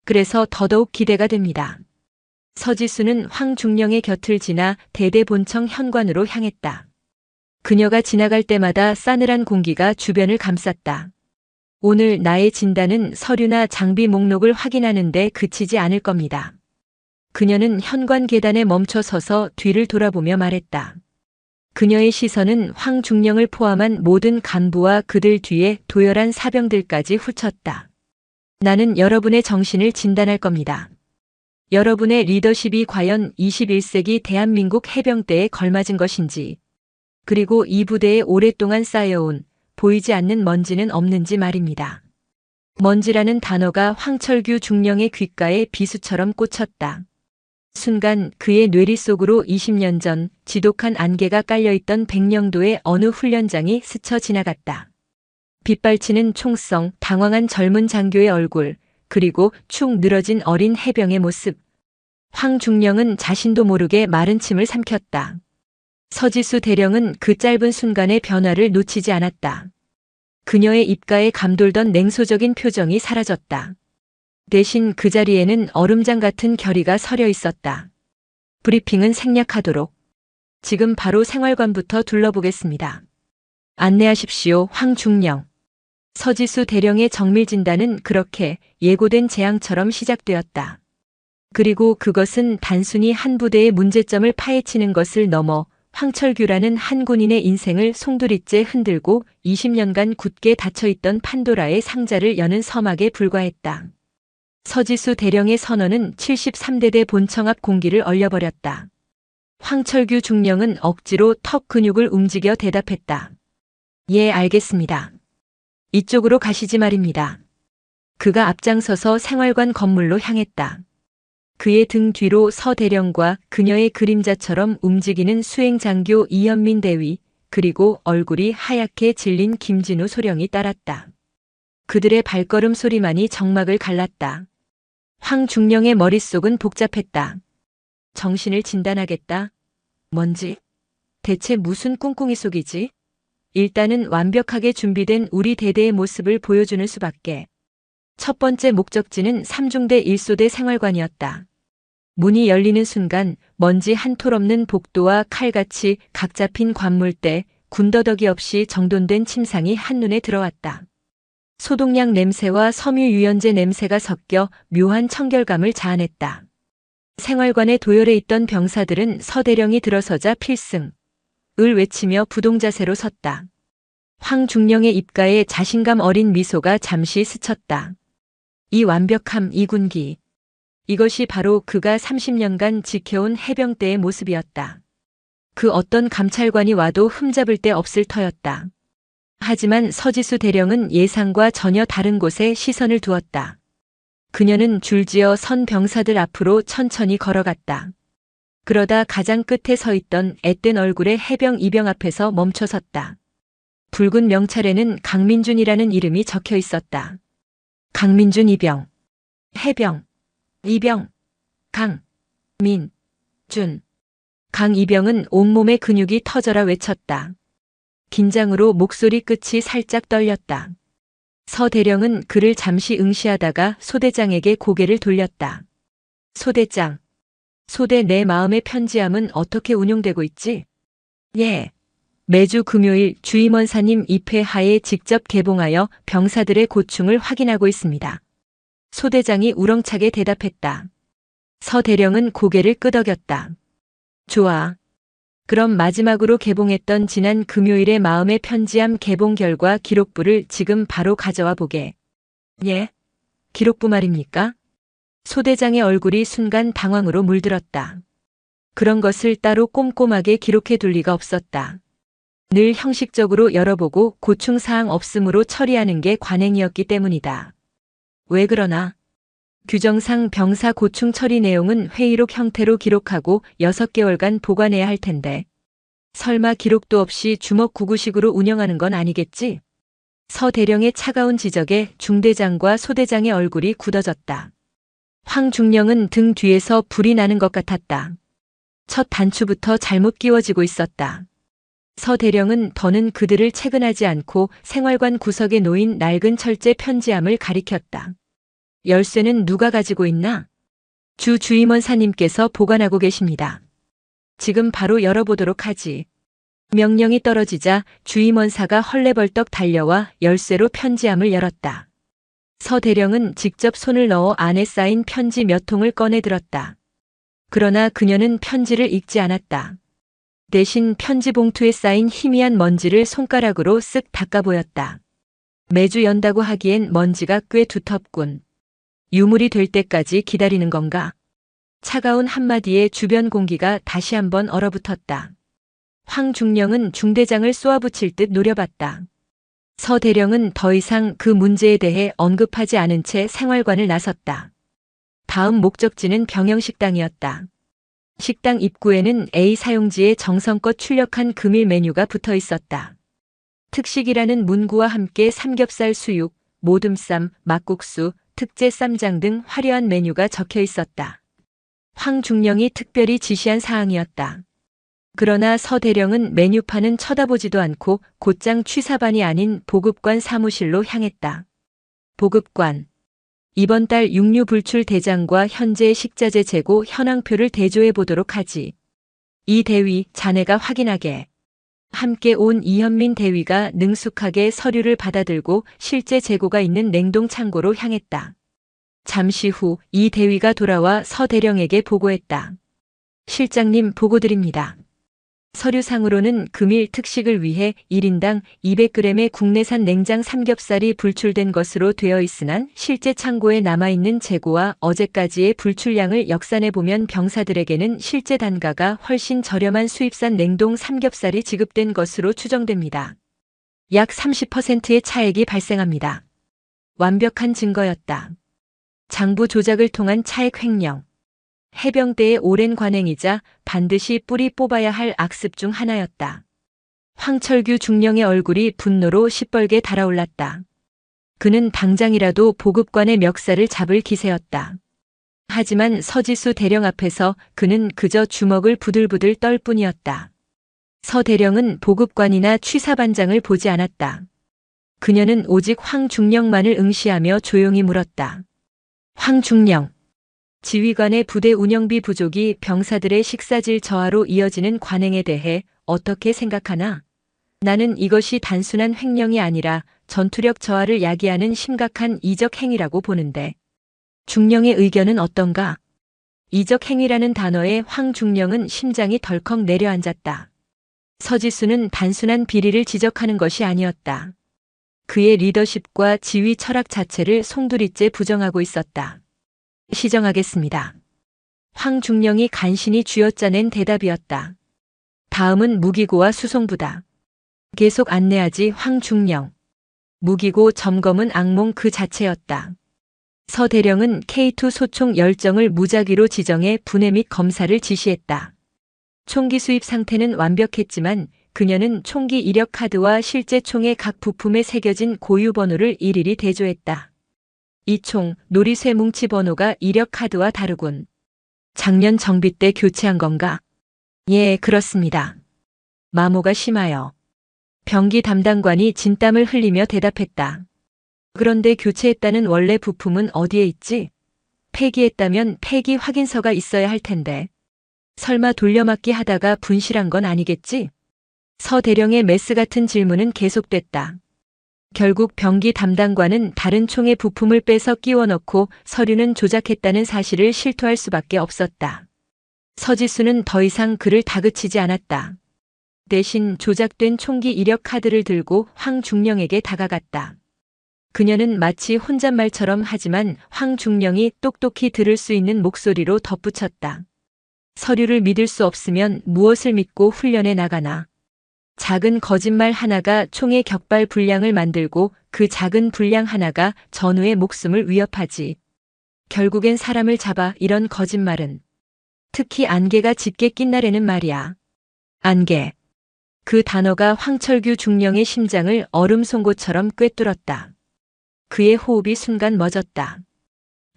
S2: 그래서 더더욱 기대가 됩니다. 서지수는 황중령의 곁을 지나 대대본청 현관으로 향했다. 그녀가 지나갈 때마다 싸늘한 공기가 주변을 감쌌다. 오늘 나의 진단은 서류나 장비 목록을 확인하는 데 그치지 않을 겁니다. 그녀는 현관 계단에 멈춰 서서 뒤를 돌아보며 말했다. 그녀의 시선은 황중령을 포함한 모든 간부와 그들 뒤에 도열한 사병들까지 훑쳤다. 나는 여러분의 정신을 진단할 겁니다. 여러분의 리더십이 과연 21세기 대한민국 해병대에 걸맞은 것인지, 그리고 이 부대에 오랫동안 쌓여온 보이지 않는 먼지는 없는지 말입니다. 먼지라는 단어가 황철규 중령의 귓가에 비수처럼 꽂혔다. 순간 그의 뇌리 속으로 20년 전 지독한 안개가 깔려있던 백령도의 어느 훈련장이 스쳐 지나갔다. 빗발치는 총성, 당황한 젊은 장교의 얼굴, 그리고 축 늘어진 어린 해병의 모습. 황중령은 자신도 모르게 마른 침을 삼켰다. 서지수 대령은 그 짧은 순간의 변화를 놓치지 않았다. 그녀의 입가에 감돌던 냉소적인 표정이 사라졌다. 대신 그 자리에는 얼음장 같은 결의가 서려 있었다. 브리핑은 생략하도록. 지금 바로 생활관부터 둘러보겠습니다. 안내하십시오, 황중령. 서지수 대령의 정밀 진단은 그렇게 예고된 재앙처럼 시작되었다. 그리고 그것은 단순히 한 부대의 문제점을 파헤치는 것을 넘어 황철규라는 한 군인의 인생을 송두리째 흔들고 20년간 굳게 닫혀있던 판도라의 상자를 여는 서막에 불과했다. 서지수 대령의 선언은 73대대 본청 앞 공기를 얼려버렸다. 황철규 중령은 억지로 턱 근육을 움직여 대답했다. 예, 알겠습니다. 이쪽으로 가시지 말입니다. 그가 앞장서서 생활관 건물로 향했다. 그의 등 뒤로 서 대령과 그녀의 그림자처럼 움직이는 수행장교 이현민 대위, 그리고 얼굴이 하얗게 질린 김진우 소령이 따랐다. 그들의 발걸음 소리만이 정막을 갈랐다. 황중령의 머릿속은 복잡했다. 정신을 진단하겠다. 뭔지? 대체 무슨 꿍꿍이 속이지? 일단은 완벽하게 준비된 우리 대대의 모습을 보여주는 수밖에. 첫 번째 목적지는 3중대 1소대 생활관이었다. 문이 열리는 순간 먼지 한 톨 없는 복도와 칼같이 각 잡힌 관물대, 군더더기 없이 정돈된 침상이 한눈에 들어왔다. 소독약 냄새와 섬유유연제 냄새가 섞여 묘한 청결감을 자아냈다. 생활관에 도열해 있던 병사들은 서대령이 들어서자 필승, 을 외치며 부동자세로 섰다. 황중령의 입가에 자신감 어린 미소가 잠시 스쳤다. 이 완벽함, 이 군기. 이것이 바로 그가 30년간 지켜온 해병대의 모습이었다. 그 어떤 감찰관이 와도 흠잡을 데 없을 터였다. 하지만 서지수 대령은 예상과 전혀 다른 곳에 시선을 두었다. 그녀는 줄지어 선 병사들 앞으로 천천히 걸어갔다. 그러다 가장 끝에 서 있던 앳된 얼굴의 해병 이병 앞에서 멈춰섰다. 붉은 명찰에는 강민준이라는 이름이 적혀 있었다. 강민준 이병. 해병. 이병. 강. 민. 준. 강 이병은 온몸의 근육이 터져라 외쳤다. 긴장으로 목소리 끝이 살짝 떨렸다. 서 대령은 그를 잠시 응시하다가 소대장에게 고개를 돌렸다. 소대장. 소대 내 마음의 편지함은 어떻게 운용되고 있지? 예. 매주 금요일 주임원사님 입회하에 직접 개봉하여 병사들의 고충을 확인하고 있습니다. 소대장이 우렁차게 대답했다. 서 대령은 고개를 끄덕였다. 좋아. 그럼 마지막으로 개봉했던 지난 금요일의 마음의 편지함 개봉 결과 기록부를 지금 바로 가져와 보게. 예? 기록부 말입니까? 소대장의 얼굴이 순간 당황으로 물들었다. 그런 것을 따로 꼼꼼하게 기록해 둘 리가 없었다. 늘 형식적으로 열어보고 고충사항 없음으로 처리하는 게 관행이었기 때문이다. 왜 그러나? 규정상 병사 고충 처리 내용은 회의록 형태로 기록하고 6개월간 보관해야 할 텐데 설마 기록도 없이 주먹구구식으로 운영하는 건 아니겠지? 서 대령의 차가운 지적에 중대장과 소대장의 얼굴이 굳어졌다. 황중령은 등 뒤에서 불이 나는 것 같았다. 첫 단추부터 잘못 끼워지고 있었다. 서 대령은 더는 그들을 채근하지 않고 생활관 구석에 놓인 낡은 철제 편지함을 가리켰다. 열쇠는 누가 가지고 있나? 주 주임원사님께서 보관하고 계십니다. 지금 바로 열어보도록 하지. 명령이 떨어지자 주임원사가 헐레벌떡 달려와 열쇠로 편지함을 열었다. 서 대령은 직접 손을 넣어 안에 쌓인 편지 몇 통을 꺼내 들었다. 그러나 그녀는 편지를 읽지 않았다. 대신 편지 봉투에 쌓인 희미한 먼지를 손가락으로 쓱 닦아 보였다. 매주 연다고 하기엔 먼지가 꽤 두텁군. 유물이 될 때까지 기다리는 건가? 차가운 한마디에 주변 공기가 다시 한번 얼어붙었다. 황중령은 중대장을 쏘아붙일 듯 노려봤다. 서 대령은 더 이상 그 문제에 대해 언급하지 않은 채 생활관을 나섰다. 다음 목적지는 병영식당이었다. 식당 입구에는 A 사용지에 정성껏 출력한 금일 메뉴가 붙어 있었다. 특식이라는 문구와 함께 삼겹살 수육, 모듬쌈, 막국수, 특제 쌈장 등 화려한 메뉴가 적혀 있었다. 황중령이 특별히 지시한 사항이었다. 그러나 서 대령은 메뉴판은 쳐다보지도 않고 곧장 취사반이 아닌 보급관 사무실로 향했다. 보급관. 이번 달 육류 불출 대장과 현재 식자재 재고 현황표를 대조해 보도록 하지. 이 대위, 자네가 확인하게. 함께 온 이현민 대위가 능숙하게 서류를 받아들고 실제 재고가 있는 냉동 창고로 향했다. 잠시 후 이 대위가 돌아와 서 대령에게 보고했다. 실장님 보고드립니다. 서류상으로는 금일 특식을 위해 1인당 200g의 국내산 냉장 삼겹살이 불출된 것으로 되어 있으나 실제 창고에 남아있는 재고와 어제까지의 불출량을 역산해보면 병사들에게는 실제 단가가 훨씬 저렴한 수입산 냉동 삼겹살이 지급된 것으로 추정됩니다. 약 30%의 차액이 발생합니다. 완벽한 증거였다. 장부 조작을 통한 차액 횡령. 해병대의 오랜 관행이자 반드시 뿌리 뽑아야 할 악습 중 하나였다. 황철규 중령의 얼굴이 분노로 시뻘게 달아올랐다. 그는 당장이라도 보급관의 멱살을 잡을 기세였다. 하지만 서지수 대령 앞에서 그는 그저 주먹을 부들부들 떨 뿐이었다. 서 대령은 보급관이나 취사반장을 보지 않았다. 그녀는 오직 황중령만을 응시하며 조용히 물었다. 황중령. 지휘관의 부대 운영비 부족이 병사들의 식사질 저하로 이어지는 관행에 대해 어떻게 생각하나? 나는 이것이 단순한 횡령이 아니라 전투력 저하를 야기하는 심각한 이적 행위라고 보는데. 중령의 의견은 어떤가? 이적 행위라는 단어에 황중령은 심장이 덜컥 내려앉았다. 서지수는 단순한 비리를 지적하는 것이 아니었다. 그의 리더십과 지휘 철학 자체를 송두리째 부정하고 있었다. 시정하겠습니다. 황중령이 간신히 쥐어짜낸 대답이었다. 다음은 무기고와 수송부다. 계속 안내하지 황중령. 무기고 점검은 악몽 그 자체였다. 서 대령은 K2 소총 10정을 무작위로 지정해 분해 및 검사를 지시했다. 총기 수입 상태는 완벽했지만 그녀는 총기 이력 카드와 실제 총의 각 부품에 새겨진 고유 번호를 일일이 대조했다. 이 총, 놀이쇠 뭉치 번호가 이력 카드와 다르군. 작년 정비 때 교체한 건가? 예, 그렇습니다. 마모가 심하여. 병기 담당관이 진땀을 흘리며 대답했다. 그런데 교체했다는 원래 부품은 어디에 있지? 폐기했다면 폐기 확인서가 있어야 할 텐데. 설마 돌려막기 하다가 분실한 건 아니겠지? 서 대령의 메스 같은 질문은 계속됐다. 결국 병기 담당관은 다른 총의 부품을 빼서 끼워 넣고 서류는 조작했다는 사실을 실토할 수밖에 없었다. 서지수는 더 이상 그를 다그치지 않았다. 대신 조작된 총기 이력 카드를 들고 황중령에게 다가갔다. 그녀는 마치 혼잣말처럼 하지만 황중령이 똑똑히 들을 수 있는 목소리로 덧붙였다. 서류를 믿을 수 없으면 무엇을 믿고 훈련에 나가나. 작은 거짓말 하나가 총의 격발 분량을 만들고 그 작은 분량 하나가 전우의 목숨을 위협하지. 결국엔 사람을 잡아 이런 거짓말은. 특히 안개가 짙게 낀 날에는 말이야. 안개. 그 단어가 황철규 중령의 심장을 얼음 송곳처럼 꿰뚫었다. 그의 호흡이 순간 멎었다.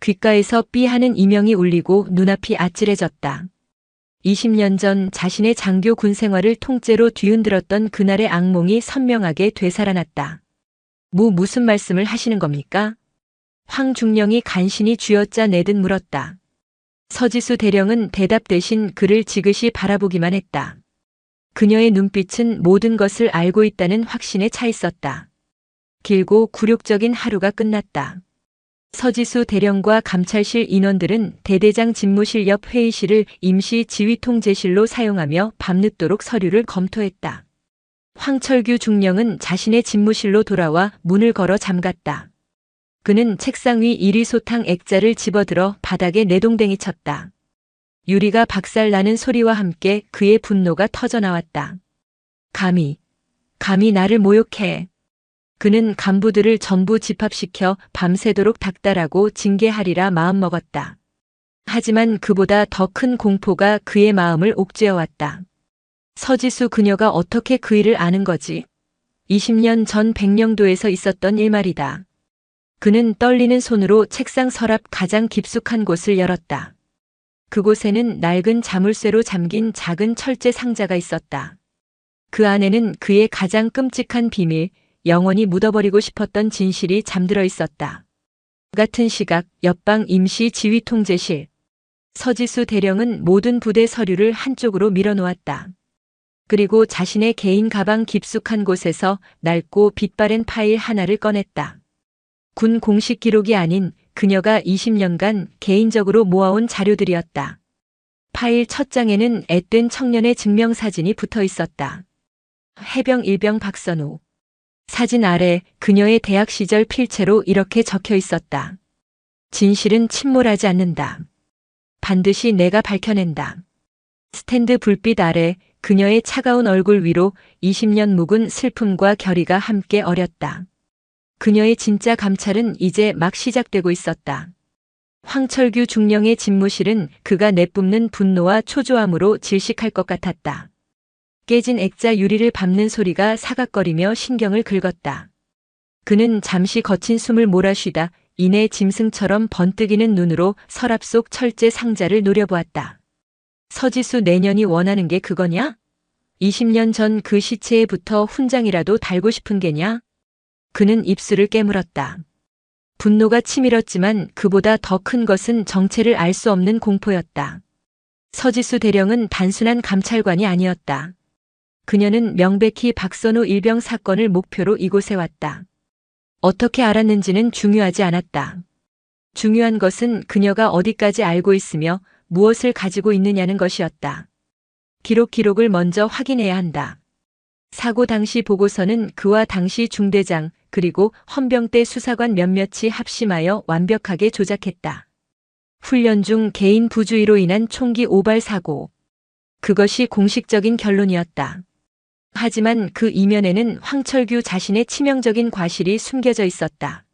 S2: 귓가에서 삐 하는 이명이 울리고 눈앞이 아찔해졌다. 20년 전 자신의 장교 군 생활을 통째로 뒤흔들었던 그날의 악몽이 선명하게 되살아났다. 무슨 말씀을 하시는 겁니까? 황중령이 간신히 쥐어짜 내듯 물었다. 서지수 대령은 대답 대신 그를 지그시 바라보기만 했다. 그녀의 눈빛은 모든 것을 알고 있다는 확신에 차 있었다. 길고 굴욕적인 하루가 끝났다. 서지수 대령과 감찰실 인원들은 대대장 집무실 옆 회의실을 임시 지휘통제실로 사용하며 밤늦도록 서류를 검토했다. 황철규 중령은 자신의 집무실로 돌아와 문을 걸어 잠갔다. 그는 책상 위 이리소탕 액자를 집어들어 바닥에 내동댕이 쳤다. 유리가 박살나는 소리와 함께 그의 분노가 터져나왔다. 감히 나를 모욕해. 그는 간부들을 전부 집합시켜 밤새도록 닥달하고 징계하리라 마음먹었다. 하지만 그보다 더 큰 공포가 그의 마음을 옥죄어왔다. 서지수 그녀가 어떻게 그 일을 아는 거지? 20년 전 백령도에서 있었던 일 말이다. 그는 떨리는 손으로 책상 서랍 가장 깊숙한 곳을 열었다. 그곳에는 낡은 자물쇠로 잠긴 작은 철제 상자가 있었다. 그 안에는 그의 가장 끔찍한 비밀, 영원히 묻어버리고 싶었던 진실이 잠들어 있었다. 같은 시각 옆방 임시 지휘통제실. 서지수 대령은 모든 부대 서류를 한쪽으로 밀어놓았다. 그리고 자신의 개인 가방 깊숙한 곳에서 낡고 빛바랜 파일 하나를 꺼냈다. 군 공식 기록이 아닌 그녀가 20년간 개인적으로 모아온 자료들이었다. 파일 첫 장에는 앳된 청년의 증명사진이 붙어 있었다. 해병 일병 박선우. 사진 아래 그녀의 대학 시절 필체로 이렇게 적혀 있었다. 진실은 침몰하지 않는다. 반드시 내가 밝혀낸다. 스탠드 불빛 아래 그녀의 차가운 얼굴 위로 20년 묵은 슬픔과 결의가 함께 어렸다. 그녀의 진짜 감찰은 이제 막 시작되고 있었다. 황철규 중령의 집무실은 그가 내뿜는 분노와 초조함으로 질식할 것 같았다. 깨진 액자 유리를 밟는 소리가 사각거리며 신경을 긁었다. 그는 잠시 거친 숨을 몰아쉬다 이내 짐승처럼 번뜩이는 눈으로 서랍 속 철제 상자를 노려보았다. 서지수 내년이 원하는 게 그거냐? 20년 전 그 시체에 붙어 훈장이라도 달고 싶은 게냐? 그는 입술을 깨물었다. 분노가 치밀었지만 그보다 더 큰 것은 정체를 알 수 없는 공포였다. 서지수 대령은 단순한 감찰관이 아니었다. 그녀는 명백히 박선우 일병 사건을 목표로 이곳에 왔다. 어떻게 알았는지는 중요하지 않았다. 중요한 것은 그녀가 어디까지 알고 있으며 무엇을 가지고 있느냐는 것이었다. 기록을 먼저 확인해야 한다. 사고 당시 보고서는 그와 당시 중대장 그리고 헌병대 수사관 몇몇이 합심하여 완벽하게 조작했다. 훈련 중 개인 부주의로 인한 총기 오발 사고. 그것이 공식적인 결론이었다. 하지만 그 이면에는 황철규 자신의 치명적인 과실이 숨겨져 있었다.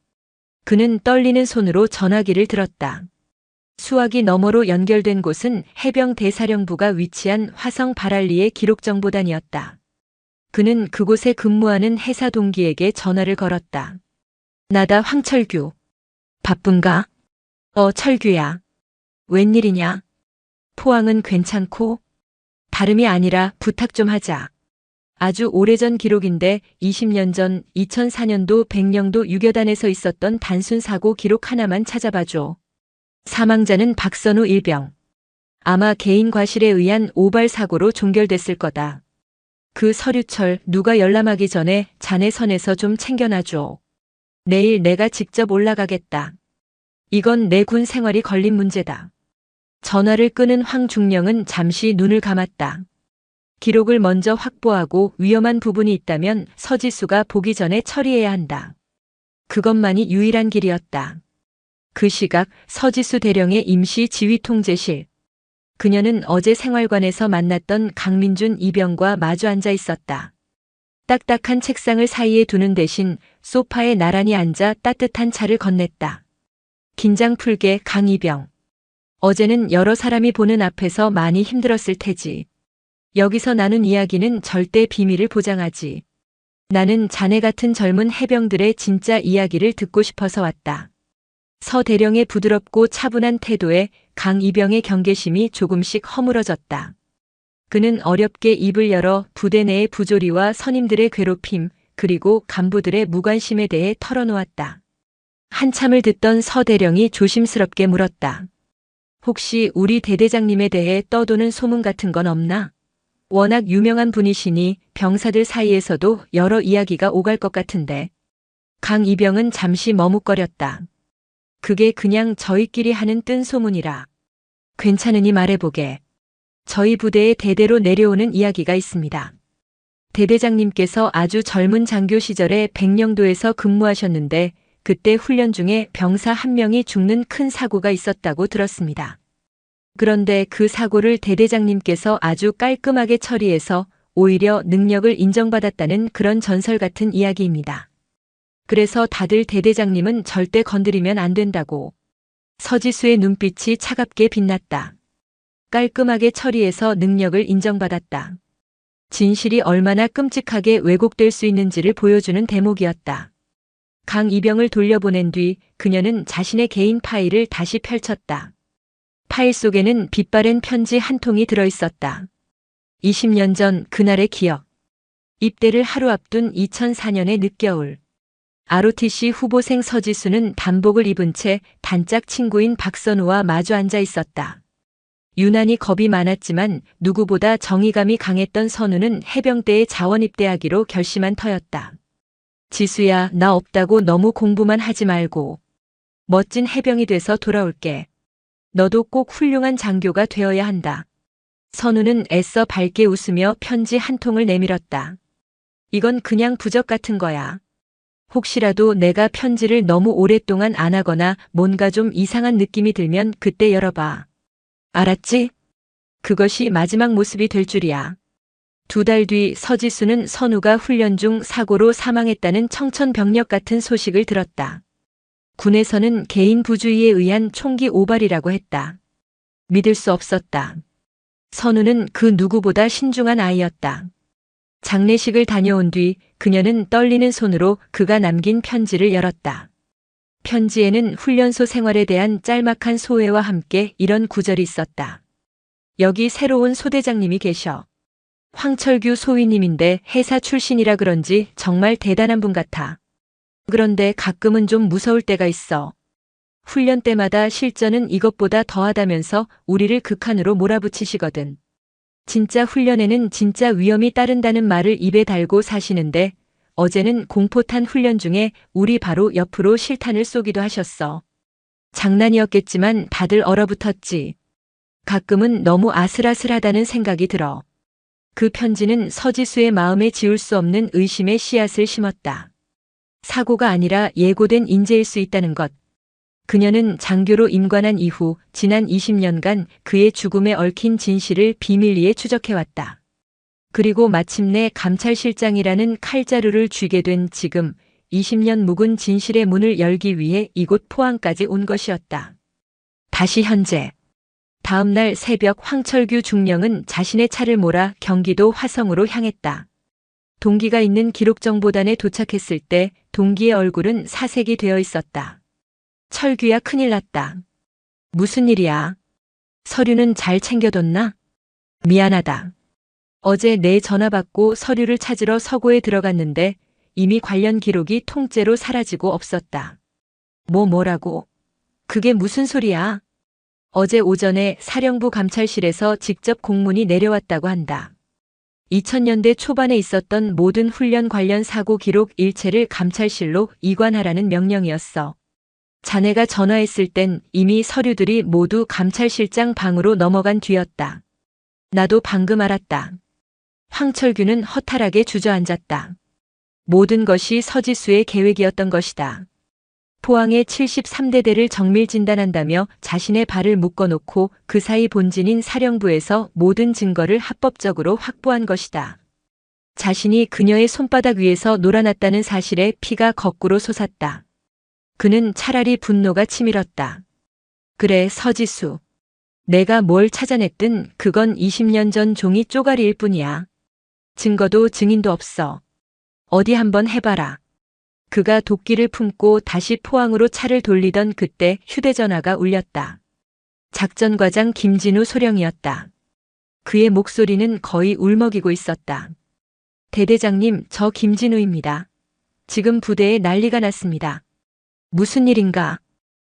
S2: 그는 떨리는 손으로 전화기를 들었다. 수화기 너머로 연결된 곳은 해병 대사령부가 위치한 화성 발알리의 기록정보단이었다. 그는 그곳에 근무하는 해사 동기에게 전화를 걸었다. 나다 황철규. 바쁜가? 철규야. 웬일이냐? 포항은 괜찮고? 다름이 아니라 부탁 좀 하자. 아주 오래전 기록인데 20년 전 2004년도 백령도 유교단에서 있었던 단순 사고 기록 하나만 찾아봐줘. 사망자는 박선우 일병. 아마 개인 과실에 의한 오발 사고로 종결됐을 거다. 그 서류철 누가 열람하기 전에 자네 선에서 좀 챙겨놔줘. 내일 내가 직접 올라가겠다. 이건 내 군 생활이 걸린 문제다. 전화를 끊은 황중령은 잠시 눈을 감았다. 기록을 먼저 확보하고 위험한 부분이 있다면 서지수가 보기 전에 처리해야 한다. 그것만이 유일한 길이었다. 그 시각 서지수 대령의 임시 지휘통제실. 그녀는 어제 생활관에서 만났던 강민준 이병과 마주 앉아 있었다. 딱딱한 책상을 사이에 두는 대신 소파에 나란히 앉아 따뜻한 차를 건넸다. 긴장 풀게 강이병. 어제는 여러 사람이 보는 앞에서 많이 힘들었을 테지. 여기서 나눈 이야기는 절대 비밀을 보장하지. 나는 자네 같은 젊은 해병들의 진짜 이야기를 듣고 싶어서 왔다. 서 대령의 부드럽고 차분한 태도에 강이병의 경계심이 조금씩 허물어졌다. 그는 어렵게 입을 열어 부대 내의 부조리와 선임들의 괴롭힘, 그리고 간부들의 무관심에 대해 털어놓았다. 한참을 듣던 서 대령이 조심스럽게 물었다. 혹시 우리 대대장님에 대해 떠도는 소문 같은 건 없나? 워낙 유명한 분이시니 병사들 사이에서도 여러 이야기가 오갈 것 같은데. 강이병은 잠시 머뭇거렸다. 그게 그냥 저희끼리 하는 뜬 소문이라. 괜찮으니 말해보게. 저희 부대에 대대로 내려오는 이야기가 있습니다. 대대장님께서 아주 젊은 장교 시절에 백령도에서 근무하셨는데 그때 훈련 중에 병사 한 명이 죽는 큰 사고가 있었다고 들었습니다. 그런데 그 사고를 대대장님께서 아주 깔끔하게 처리해서 오히려 능력을 인정받았다는 그런 전설 같은 이야기입니다. 그래서 다들 대대장님은 절대 건드리면 안 된다고. 서지수의 눈빛이 차갑게 빛났다. 깔끔하게 처리해서 능력을 인정받았다. 진실이 얼마나 끔찍하게 왜곡될 수 있는지를 보여주는 대목이었다. 강이병을 돌려보낸 뒤 그녀는 자신의 개인 파일을 다시 펼쳤다. 파일 속에는 빛바랜 편지 한 통이 들어있었다. 20년 전 그날의 기억. 입대를 하루 앞둔 2004년의 늦겨울. ROTC 후보생 서지수는 단복을 입은 채 단짝 친구인 박선우와 마주 앉아 있었다. 유난히 겁이 많았지만 누구보다 정의감이 강했던 선우는 해병대에 자원 입대하기로 결심한 터였다. 지수야, 나 없다고 너무 공부만 하지 말고. 멋진 해병이 돼서 돌아올게. 너도 꼭 훌륭한 장교가 되어야 한다. 선우는 애써 밝게 웃으며 편지 한 통을 내밀었다. 이건 그냥 부적 같은 거야. 혹시라도 내가 편지를 너무 오랫동안 안 하거나 뭔가 좀 이상한 느낌이 들면 그때 열어봐. 알았지? 그것이 마지막 모습이 될 줄이야. 2달 뒤 서지수는 선우가 훈련 중 사고로 사망했다는 청천벽력 같은 소식을 들었다. 군에서는 개인 부주의에 의한 총기 오발이라고 했다. 믿을 수 없었다. 선우는 그 누구보다 신중한 아이였다. 장례식을 다녀온 뒤 그녀는 떨리는 손으로 그가 남긴 편지를 열었다. 편지에는 훈련소 생활에 대한 짤막한 소회와 함께 이런 구절이 있었다. 여기 새로운 소대장님이 계셔. 황철규 소위님인데 해사 출신이라 그런지 정말 대단한 분 같아. 그런데 가끔은 좀 무서울 때가 있어. 훈련 때마다 실전은 이것보다 더하다면서 우리를 극한으로 몰아붙이시거든. 진짜 훈련에는 진짜 위험이 따른다는 말을 입에 달고 사시는데 어제는 공포탄 훈련 중에 우리 바로 옆으로 실탄을 쏘기도 하셨어. 장난이었겠지만 다들 얼어붙었지. 가끔은 너무 아슬아슬하다는 생각이 들어. 그 편지는 서지수의 마음에 지울 수 없는 의심의 씨앗을 심었다. 사고가 아니라 예고된 인재일 수 있다는 것. 그녀는 장교로 임관한 이후 지난 20년간 그의 죽음에 얽힌 진실을 비밀리에 추적해왔다. 그리고 마침내 감찰실장이라는 칼자루를 쥐게 된 지금 20년 묵은 진실의 문을 열기 위해 이곳 포항까지 온 것이었다. 다시 현재. 다음 날 새벽 황철규 중령은 자신의 차를 몰아 경기도 화성으로 향했다. 동기가 있는 기록정보단에 도착했을 때 동기의 얼굴은 사색이 되어 있었다. 철규야, 큰일 났다. 무슨 일이야? 서류는 잘 챙겨뒀나? 미안하다. 어제 내 전화 받고 서류를 찾으러 서고에 들어갔는데 이미 관련 기록이 통째로 사라지고 없었다. 뭐라고? 그게 무슨 소리야? 어제 오전에 사령부 감찰실에서 직접 공문이 내려왔다고 한다. 2000년대 초반에 있었던 모든 훈련 관련 사고 기록 일체를 감찰실로 이관하라는 명령이었어. 자네가 전화했을 땐 이미 서류들이 모두 감찰실장 방으로 넘어간 뒤였다. 나도 방금 알았다. 황철규는 허탈하게 주저앉았다. 모든 것이 서지수의 계획이었던 것이다. 포항의 73대대를 정밀 진단한다며 자신의 발을 묶어놓고 그 사이 본진인 사령부에서 모든 증거를 합법적으로 확보한 것이다. 자신이 그녀의 손바닥 위에서 놀아났다는 사실에 피가 거꾸로 솟았다. 그는 차라리 분노가 치밀었다. 그래, 서지수. 내가 뭘 찾아냈든 그건 20년 전 종이 쪼가리일 뿐이야. 증거도 증인도 없어. 어디 한번 해봐라. 그가 도끼를 품고 다시 포항으로 차를 돌리던 그때 휴대전화가 울렸다. 작전과장 김진우 소령이었다. 그의 목소리는 거의 울먹이고 있었다. 대대장님, 저 김진우입니다. 지금 부대에 난리가 났습니다. 무슨 일인가?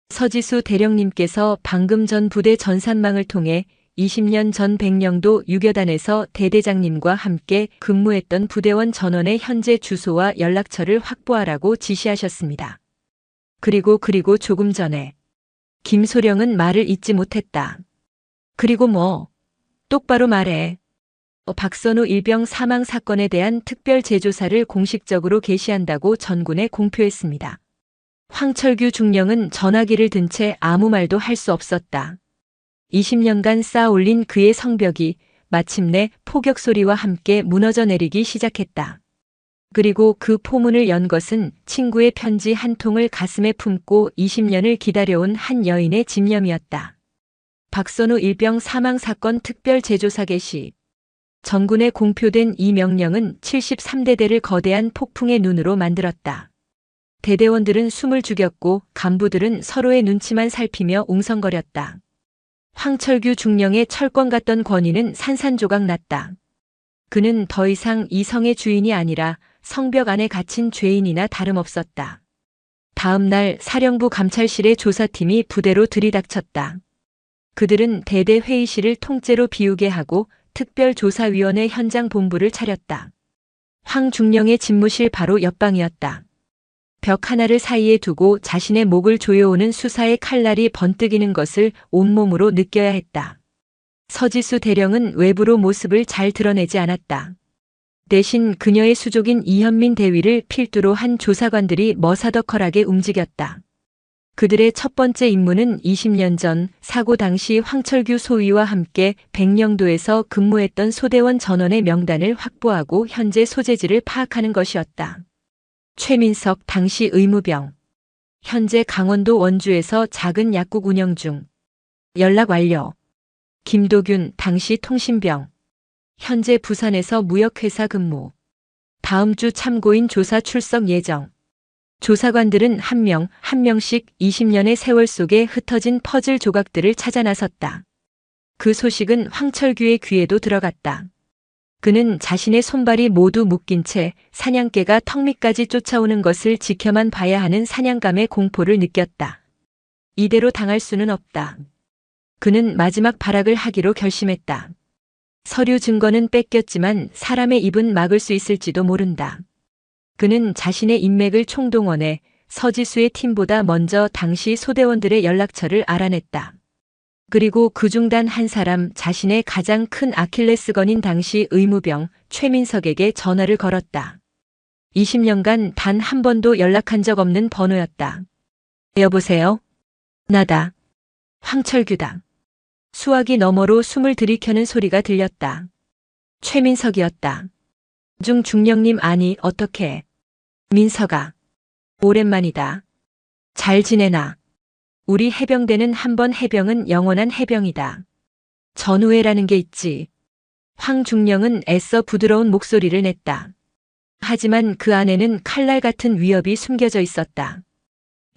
S2: 서지수 대령님께서 방금 전 부대 전산망을 통해 20년 전 백령도 유교단에서 대대장님과 함께 근무했던 부대원 전원의 현재 주소와 연락처를 확보하라고 지시하셨습니다. 그리고 조금 전에 김소령은 말을 잇지 못했다. 그리고 뭐? 똑바로 말해. 박선우 일병 사망 사건에 대한 특별 재조사를 공식적으로 개시한다고 전군에 공표했습니다. 황철규 중령은 전화기를 든 채 아무 말도 할 수 없었다. 20년간 쌓아올린 그의 성벽이 마침내 포격 소리와 함께 무너져 내리기 시작했다. 그리고 그 포문을 연 것은 친구의 편지 한 통을 가슴에 품고 20년을 기다려온 한 여인의 집념이었다. 박선우 일병 사망 사건 특별 재조사 개시. 전군에 공표된 이 명령은 73대대를 거대한 폭풍의 눈으로 만들었다. 대대원들은 숨을 죽였고 간부들은 서로의 눈치만 살피며 웅성거렸다. 황철규 중령의 철권 같던 권위는 산산조각 났다. 그는 더 이상 이 성의 주인이 아니라 성벽 안에 갇힌 죄인이나 다름없었다. 다음 날 사령부 감찰실의 조사팀이 부대로 들이닥쳤다. 그들은 대대 회의실을 통째로 비우게 하고 특별조사위원회 현장 본부를 차렸다. 황 중령의 집무실 바로 옆방이었다. 벽 하나를 사이에 두고 자신의 목을 조여오는 수사의 칼날이 번뜩이는 것을 온몸으로 느껴야 했다. 서지수 대령은 외부로 모습을 잘 드러내지 않았다. 대신 그녀의 수족인 이현민 대위를 필두로 한 조사관들이 머사더컬하게 움직였다. 그들의 첫 번째 임무는 20년 전 사고 당시 황철규 소위와 함께 백령도에서 근무했던 소대원 전원의 명단을 확보하고 현재 소재지를 파악하는 것이었다. 최민석 당시 의무병. 현재 강원도 원주에서 작은 약국 운영 중. 연락 완료. 김도균 당시 통신병. 현재 부산에서 무역회사 근무. 다음 주 참고인 조사 출석 예정. 조사관들은 한 명씩 20년의 세월 속에 흩어진 퍼즐 조각들을 찾아 나섰다. 그 소식은 황철규의 귀에도 들어갔다. 그는 자신의 손발이 모두 묶인 채 사냥개가 턱 밑까지 쫓아오는 것을 지켜만 봐야 하는 사냥감의 공포를 느꼈다. 이대로 당할 수는 없다. 그는 마지막 발악을 하기로 결심했다. 서류 증거는 뺏겼지만 사람의 입은 막을 수 있을지도 모른다. 그는 자신의 인맥을 총동원해 서지수의 팀보다 먼저 당시 소대원들의 연락처를 알아냈다. 그리고 그중 단 한 사람, 자신의 가장 큰 아킬레스건인 당시 의무병 최민석에게 전화를 걸었다. 20년간 단 한 번도 연락한 적 없는 번호였다. 여보세요? 나다. 황철규다. 수화기 너머로 숨을 들이켜는 소리가 들렸다. 최민석이었다. 중령님, 아니 어떻게? 민석아. 오랜만이다. 잘 지내나? 우리 해병대는 한 번 해병은 영원한 해병이다. 전우회라는 게 있지. 황 중령은 애써 부드러운 목소리를 냈다. 하지만 그 안에는 칼날 같은 위협이 숨겨져 있었다.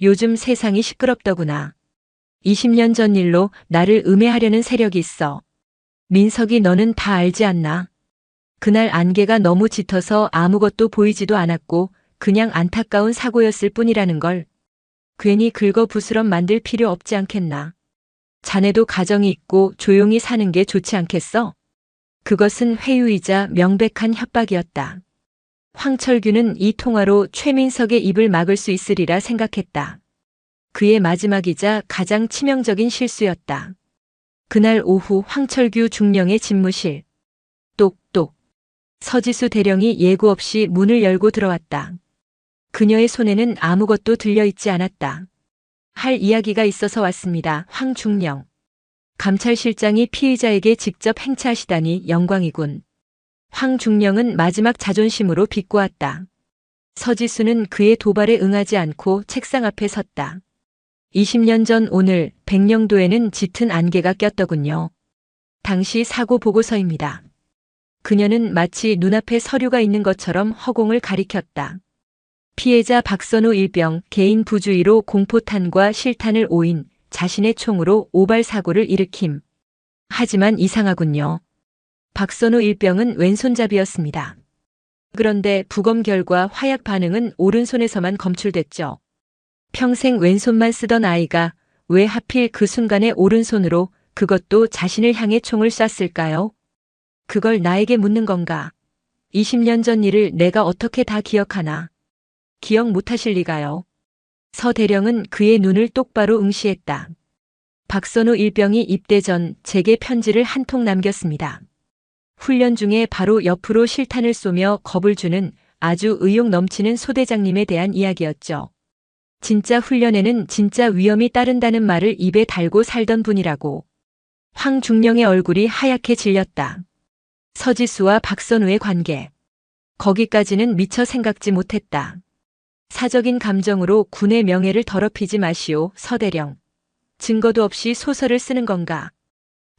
S2: 요즘 세상이 시끄럽더구나. 20년 전 일로 나를 음해하려는 세력이 있어. 민석이, 너는 다 알지 않나? 그날 안개가 너무 짙어서 아무것도 보이지도 않았고 그냥 안타까운 사고였을 뿐이라는 걸. 괜히 긁어부스럼 만들 필요 없지 않겠나. 자네도 가정이 있고 조용히 사는 게 좋지 않겠어? 그것은 회유이자 명백한 협박이었다. 황철규는 이 통화로 최민석의 입을 막을 수 있으리라 생각했다. 그의 마지막이자 가장 치명적인 실수였다. 그날 오후 황철규 중령의 집무실. 똑똑. 서지수 대령이 예고 없이 문을 열고 들어왔다. 그녀의 손에는 아무것도 들려있지 않았다. 할 이야기가 있어서 왔습니다. 황중령. 감찰실장이 피의자에게 직접 행차하시다니 영광이군. 황중령은 마지막 자존심으로 비꼬았다. 서지수는 그의 도발에 응하지 않고 책상 앞에 섰다. 20년 전 오늘 백령도에는 짙은 안개가 꼈더군요. 당시 사고 보고서입니다. 그녀는 마치 눈앞에 서류가 있는 것처럼 허공을 가리켰다. 피해자 박선우 일병 개인 부주의로 공포탄과 실탄을 오인 자신의 총으로 오발 사고를 일으킴. 하지만 이상하군요. 박선우 일병은 왼손잡이였습니다. 그런데 부검 결과 화약 반응은 오른손에서만 검출됐죠. 평생 왼손만 쓰던 아이가 왜 하필 그 순간에 오른손으로 그것도 자신을 향해 총을 쐈을까요? 그걸 나에게 묻는 건가? 20년 전 일을 내가 어떻게 다 기억하나? 기억 못하실 리가요. 서 대령은 그의 눈을 똑바로 응시했다. 박선우 일병이 입대 전 제게 편지를 한 통 남겼습니다. 훈련 중에 바로 옆으로 실탄을 쏘며 겁을 주는 아주 의욕 넘치는 소대장님에 대한 이야기였죠. 진짜 훈련에는 진짜 위험이 따른다는 말을 입에 달고 살던 분이라고. 황중령의 얼굴이 하얗게 질렸다. 서지수와 박선우의 관계. 거기까지는 미처 생각지 못했다. 사적인 감정으로 군의 명예를 더럽히지 마시오, 서대령. 증거도 없이 소설을 쓰는 건가?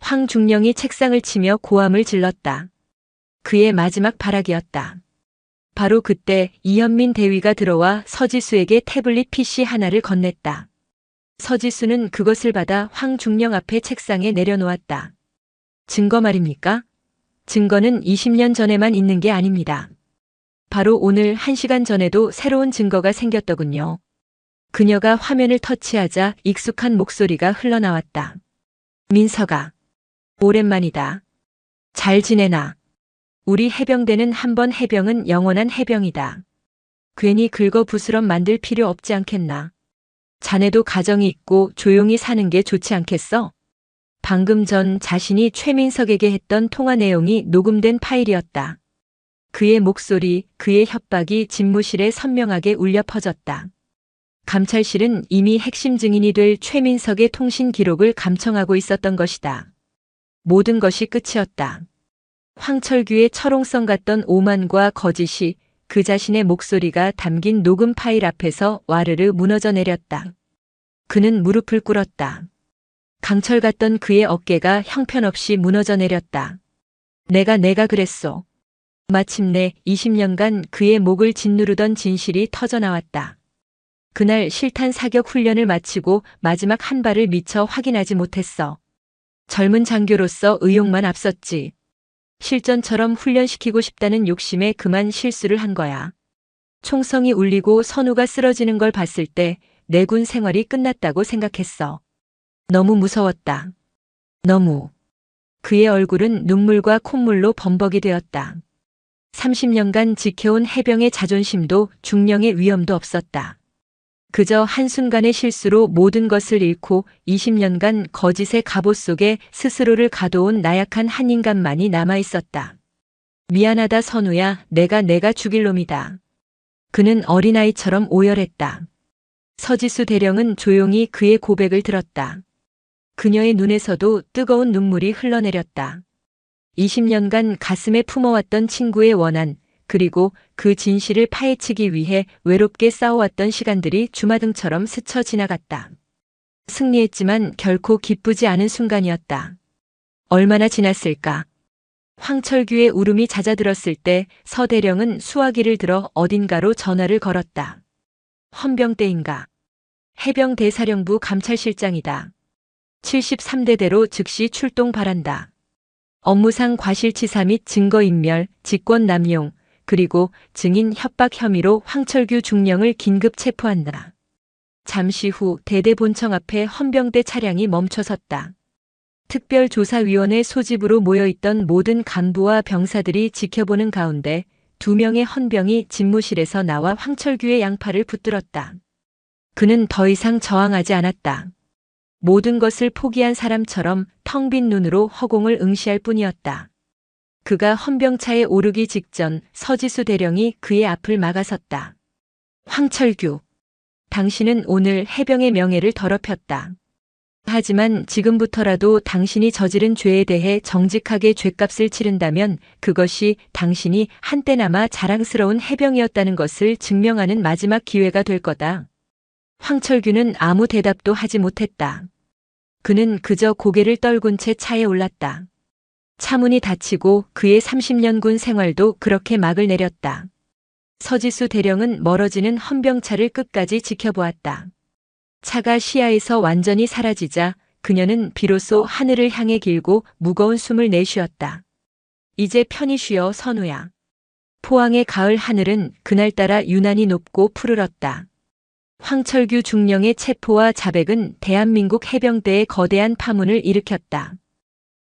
S2: 황중령이 책상을 치며 고함을 질렀다. 그의 마지막 발악이었다. 바로 그때 이현민 대위가 들어와 서지수에게 태블릿 PC 하나를 건넸다. 서지수는 그것을 받아 황중령 앞에 책상에 내려놓았다. 증거 말입니까? 증거는 20년 전에만 있는 게 아닙니다. 바로 오늘 1시간 전에도 새로운 증거가 생겼더군요. 그녀가 화면을 터치하자 익숙한 목소리가 흘러나왔다. 민서가. 오랜만이다. 잘 지내나? 우리 해병대는 한 번 해병은 영원한 해병이다. 괜히 긁어부스럼 만들 필요 없지 않겠나? 자네도 가정이 있고 조용히 사는 게 좋지 않겠어? 방금 전 자신이 최민석에게 했던 통화 내용이 녹음된 파일이었다. 그의 목소리, 그의 협박이 집무실에 선명하게 울려 퍼졌다. 감찰실은 이미 핵심 증인이 될 최민석의 통신 기록을 감청하고 있었던 것이다. 모든 것이 끝이었다. 황철규의 철옹성 같던 오만과 거짓이 그 자신의 목소리가 담긴 녹음 파일 앞에서 와르르 무너져 내렸다. 그는 무릎을 꿇었다. 강철 같던 그의 어깨가 형편없이 무너져 내렸다. 내가 그랬소. 마침내 20년간 그의 목을 짓누르던 진실이 터져나왔다. 그날 실탄 사격 훈련을 마치고 마지막 한 발을 미처 확인하지 못했어. 젊은 장교로서 의욕만 앞섰지. 실전처럼 훈련시키고 싶다는 욕심에 그만 실수를 한 거야. 총성이 울리고 선우가 쓰러지는 걸 봤을 때 내 군 생활이 끝났다고 생각했어. 너무 무서웠다. 너무. 그의 얼굴은 눈물과 콧물로 범벅이 되었다. 30년간 지켜온 해병의 자존심도 중령의 위엄도 없었다. 그저 한순간의 실수로 모든 것을 잃고 20년간 거짓의 갑옷 속에 스스로를 가둬온 나약한 한 인간만이 남아있었다. 미안하다 선우야, 내가 죽일 놈이다. 그는 어린아이처럼 오열했다. 서지수 대령은 조용히 그의 고백을 들었다. 그녀의 눈에서도 뜨거운 눈물이 흘러내렸다. 20년간 가슴에 품어왔던 친구의 원한, 그리고 그 진실을 파헤치기 위해 외롭게 싸워왔던 시간들이 주마등처럼 스쳐 지나갔다. 승리했지만 결코 기쁘지 않은 순간이었다. 얼마나 지났을까? 황철규의 울음이 잦아들었을 때 서대령은 수화기를 들어 어딘가로 전화를 걸었다. 헌병대인가? 해병대사령부 감찰실장이다. 73대대로 즉시 출동 바란다. 업무상 과실치사 및 증거인멸, 직권남용, 그리고 증인 협박 혐의로 황철규 중령을 긴급 체포한다. 잠시 후 대대본청 앞에 헌병대 차량이 멈춰섰다. 특별조사위원회 소집으로 모여있던 모든 간부와 병사들이 지켜보는 가운데 2명의 헌병이 집무실에서 나와 황철규의 양팔을 붙들었다. 그는 더 이상 저항하지 않았다. 모든 것을 포기한 사람처럼 텅 빈 눈으로 허공을 응시할 뿐이었다. 그가 헌병차에 오르기 직전 서지수 대령이 그의 앞을 막아섰다. 황철규, 당신은 오늘 해병의 명예를 더럽혔다. 하지만 지금부터라도 당신이 저지른 죄에 대해 정직하게 죗값을 치른다면 그것이 당신이 한때나마 자랑스러운 해병이었다는 것을 증명하는 마지막 기회가 될 거다. 황철규는 아무 대답도 하지 못했다. 그는 그저 고개를 떨군 채 차에 올랐다. 차문이 닫히고 그의 30년 군 생활도 그렇게 막을 내렸다. 서지수 대령은 멀어지는 헌병차를 끝까지 지켜보았다. 차가 시야에서 완전히 사라지자 그녀는 비로소 하늘을 향해 길고 무거운 숨을 내쉬었다. 이제 편히 쉬어 선우야. 포항의 가을 하늘은 그날따라 유난히 높고 푸르렀다. 황철규 중령의 체포와 자백은 대한민국 해병대의 거대한 파문을 일으켰다.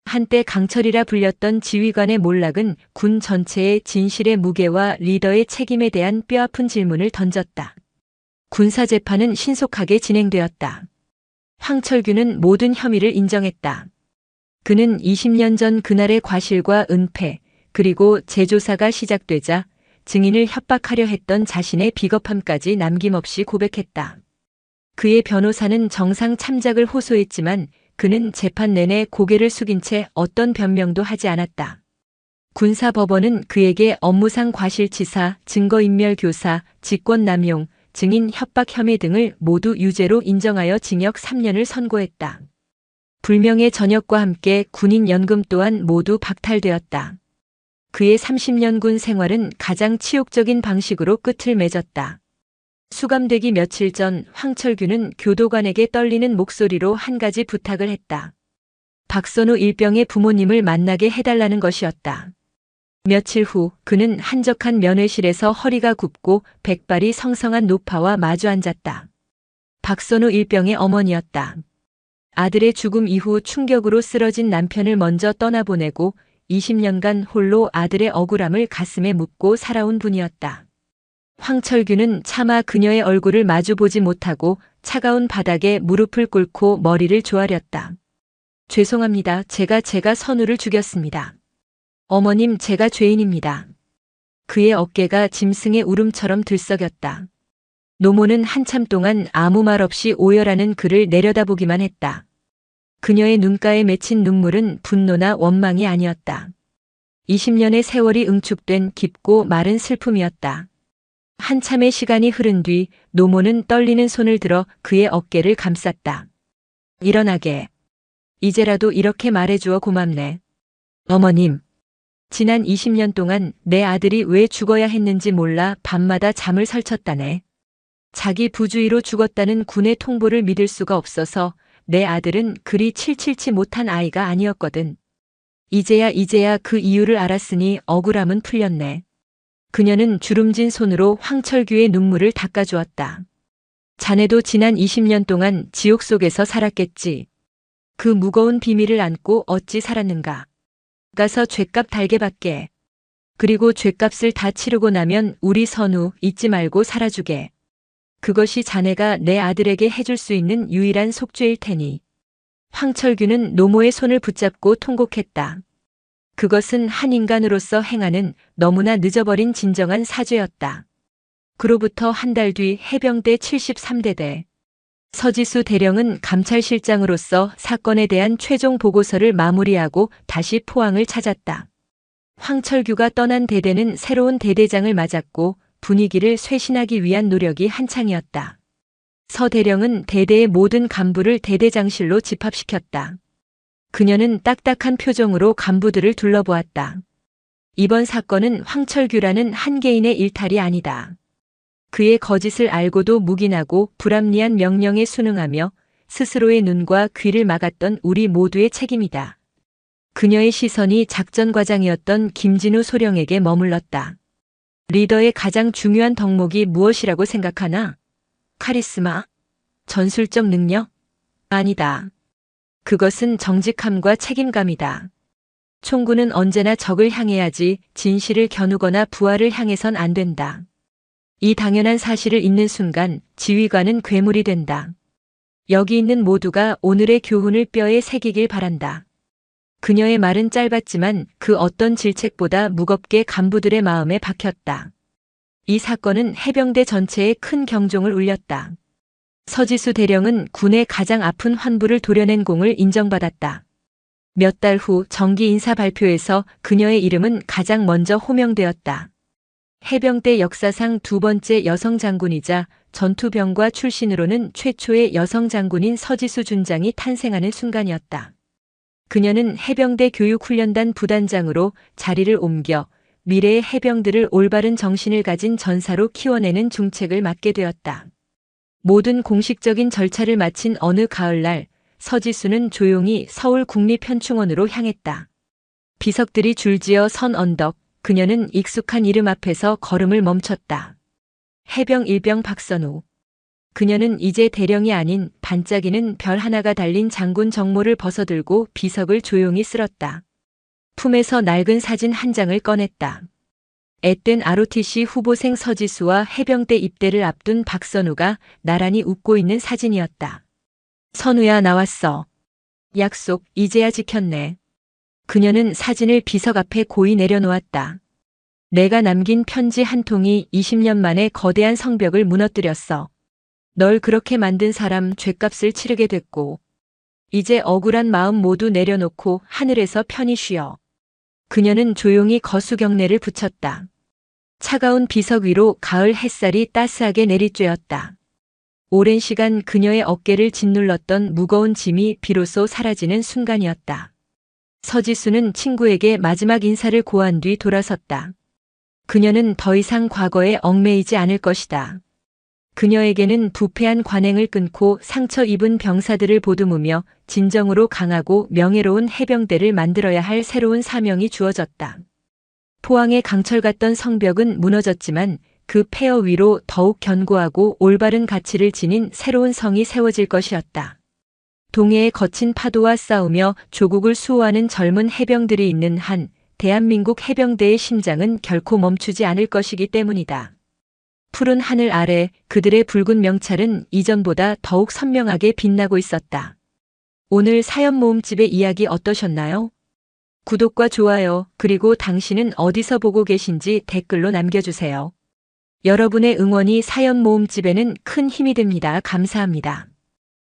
S2: 한때 강철이라 불렸던 지휘관의 몰락은 군 전체의 진실의 무게와 리더의 책임에 대한 뼈아픈 질문을 던졌다. 군사재판은 신속하게 진행되었다. 황철규는 모든 혐의를 인정했다. 그는 20년 전 그날의 과실과 은폐, 그리고 재조사가 시작되자 증인을 협박하려 했던 자신의 비겁함까지 남김없이 고백했다. 그의 변호사는 정상 참작을 호소했지만 그는 재판 내내 고개를 숙인 채 어떤 변명도 하지 않았다. 군사법원은 그에게 업무상 과실치사, 증거인멸 교사, 직권남용, 증인 협박 혐의 등을 모두 유죄로 인정하여 징역 3년을 선고했다. 불명예 전역과 함께 군인 연금 또한 모두 박탈되었다. 그의 30년 군 생활은 가장 치욕적인 방식으로 끝을 맺었다. 수감되기 며칠 전 황철규는 교도관에게 떨리는 목소리로 한 가지 부탁을 했다. 박선우 일병의 부모님을 만나게 해달라는 것이었다. 며칠 후 그는 한적한 면회실에서 허리가 굽고 백발이 성성한 노파와 마주 앉았다. 박선우 일병의 어머니였다. 아들의 죽음 이후 충격으로 쓰러진 남편을 먼저 떠나보내고 20년간 홀로 아들의 억울함을 가슴에 묻고 살아온 분이었다. 황철규는 차마 그녀의 얼굴을 마주보지 못하고 차가운 바닥에 무릎을 꿇고 머리를 조아렸다. 죄송합니다. 제가 선우를 죽였습니다. 어머님, 제가 죄인입니다. 그의 어깨가 짐승의 울음처럼 들썩였다. 노모는 한참 동안 아무 말 없이 오열하는 그를 내려다보기만 했다. 그녀의 눈가에 맺힌 눈물은 분노나 원망이 아니었다. 20년의 세월이 응축된 깊고 마른 슬픔이었다. 한참의 시간이 흐른 뒤 노모는 떨리는 손을 들어 그의 어깨를 감쌌다. 일어나게. 이제라도 이렇게 말해주어 고맙네. 어머님. 지난 20년 동안 내 아들이 왜 죽어야 했는지 몰라 밤마다 잠을 설쳤다네. 자기 부주의로 죽었다는 군의 통보를 믿을 수가 없어서 내 아들은 그리 칠칠치 못한 아이가 아니었거든. 이제야 그 이유를 알았으니 억울함은 풀렸네. 그녀는 주름진 손으로 황철규의 눈물을 닦아주었다. 자네도 지난 20년 동안 지옥 속에서 살았겠지. 그 무거운 비밀을 안고 어찌 살았는가. 가서 죗값 달게 받게. 그리고 죗값을 다 치르고 나면 우리 선우 잊지 말고 살아주게. 그것이 자네가 내 아들에게 해줄 수 있는 유일한 속죄일 테니. 황철규는 노모의 손을 붙잡고 통곡했다. 그것은 한 인간으로서 행하는 너무나 늦어버린 진정한 사죄였다. 그로부터 한 달 뒤 해병대 73대대. 서지수 대령은 감찰실장으로서 사건에 대한 최종 보고서를 마무리하고 다시 포항을 찾았다. 황철규가 떠난 대대는 새로운 대대장을 맞았고 분위기를 쇄신하기 위한 노력이 한창이었다. 서 대령은 대대의 모든 간부를 대대장실로 집합시켰다. 그녀는 딱딱한 표정으로 간부들을 둘러보았다. 이번 사건은 황철규라는 한 개인의 일탈이 아니다. 그의 거짓을 알고도 묵인하고 불합리한 명령에 순응하며 스스로의 눈과 귀를 막았던 우리 모두의 책임이다. 그녀의 시선이 작전 과장이었던 김진우 소령에게 머물렀다. 리더의 가장 중요한 덕목이 무엇이라고 생각하나? 카리스마? 전술적 능력? 아니다. 그것은 정직함과 책임감이다. 총구는 언제나 적을 향해야지 진실을 겨누거나 부하를 향해선 안 된다. 이 당연한 사실을 잊는 순간 지휘관은 괴물이 된다. 여기 있는 모두가 오늘의 교훈을 뼈에 새기길 바란다. 그녀의 말은 짧았지만 그 어떤 질책보다 무겁게 간부들의 마음에 박혔다. 이 사건은 해병대 전체에 큰 경종을 울렸다. 서지수 대령은 군의 가장 아픈 환부를 도려낸 공을 인정받았다. 몇 달 후 정기 인사 발표에서 그녀의 이름은 가장 먼저 호명되었다. 해병대 역사상 두 번째 여성 장군이자 전투병과 출신으로는 최초의 여성 장군인 서지수 준장이 탄생하는 순간이었다. 그녀는 해병대 교육훈련단 부단장으로 자리를 옮겨 미래의 해병들을 올바른 정신을 가진 전사로 키워내는 중책을 맡게 되었다. 모든 공식적인 절차를 마친 어느 가을날, 서지수는 조용히 서울 국립현충원으로 향했다. 비석들이 줄지어 선 언덕, 그녀는 익숙한 이름 앞에서 걸음을 멈췄다. 해병 일병 박선우. 그녀는 이제 대령이 아닌 반짝이는 별 하나가 달린 장군 정모를 벗어들고 비석을 조용히 쓸었다. 품에서 낡은 사진 한 장을 꺼냈다. 앳된 ROTC 후보생 서지수와 해병대 입대를 앞둔 박선우가 나란히 웃고 있는 사진이었다. 선우야, 나왔어. 약속 이제야 지켰네. 그녀는 사진을 비석 앞에 고이 내려놓았다. 내가 남긴 편지 한 통이 20년 만에 거대한 성벽을 무너뜨렸어. 널 그렇게 만든 사람 죗값을 치르게 됐고, 이제 억울한 마음 모두 내려놓고 하늘에서 편히 쉬어. 그녀는 조용히 거수경례를 붙였다. 차가운 비석 위로 가을 햇살이 따스하게 내리쬐었다. 오랜 시간 그녀의 어깨를 짓눌렀던 무거운 짐이 비로소 사라지는 순간이었다. 서지수는 친구에게 마지막 인사를 고한 뒤 돌아섰다. 그녀는 더 이상 과거에 얽매이지 않을 것이다. 그녀에게는 부패한 관행을 끊고 상처 입은 병사들을 보듬으며 진정으로 강하고 명예로운 해병대를 만들어야 할 새로운 사명이 주어졌다. 포항의 강철 같던 성벽은 무너졌지만 그 폐허 위로 더욱 견고하고 올바른 가치를 지닌 새로운 성이 세워질 것이었다. 동해의 거친 파도와 싸우며 조국을 수호하는 젊은 해병들이 있는 한 대한민국 해병대의 심장은 결코 멈추지 않을 것이기 때문이다. 푸른 하늘 아래 그들의 붉은 명찰은 이전보다 더욱 선명하게 빛나고 있었다. 오늘 사연 모음집의 이야기 어떠셨나요? 구독과 좋아요, 그리고 당신은 어디서 보고 계신지 댓글로 남겨주세요. 여러분의 응원이 사연 모음집에는 큰 힘이 됩니다. 감사합니다.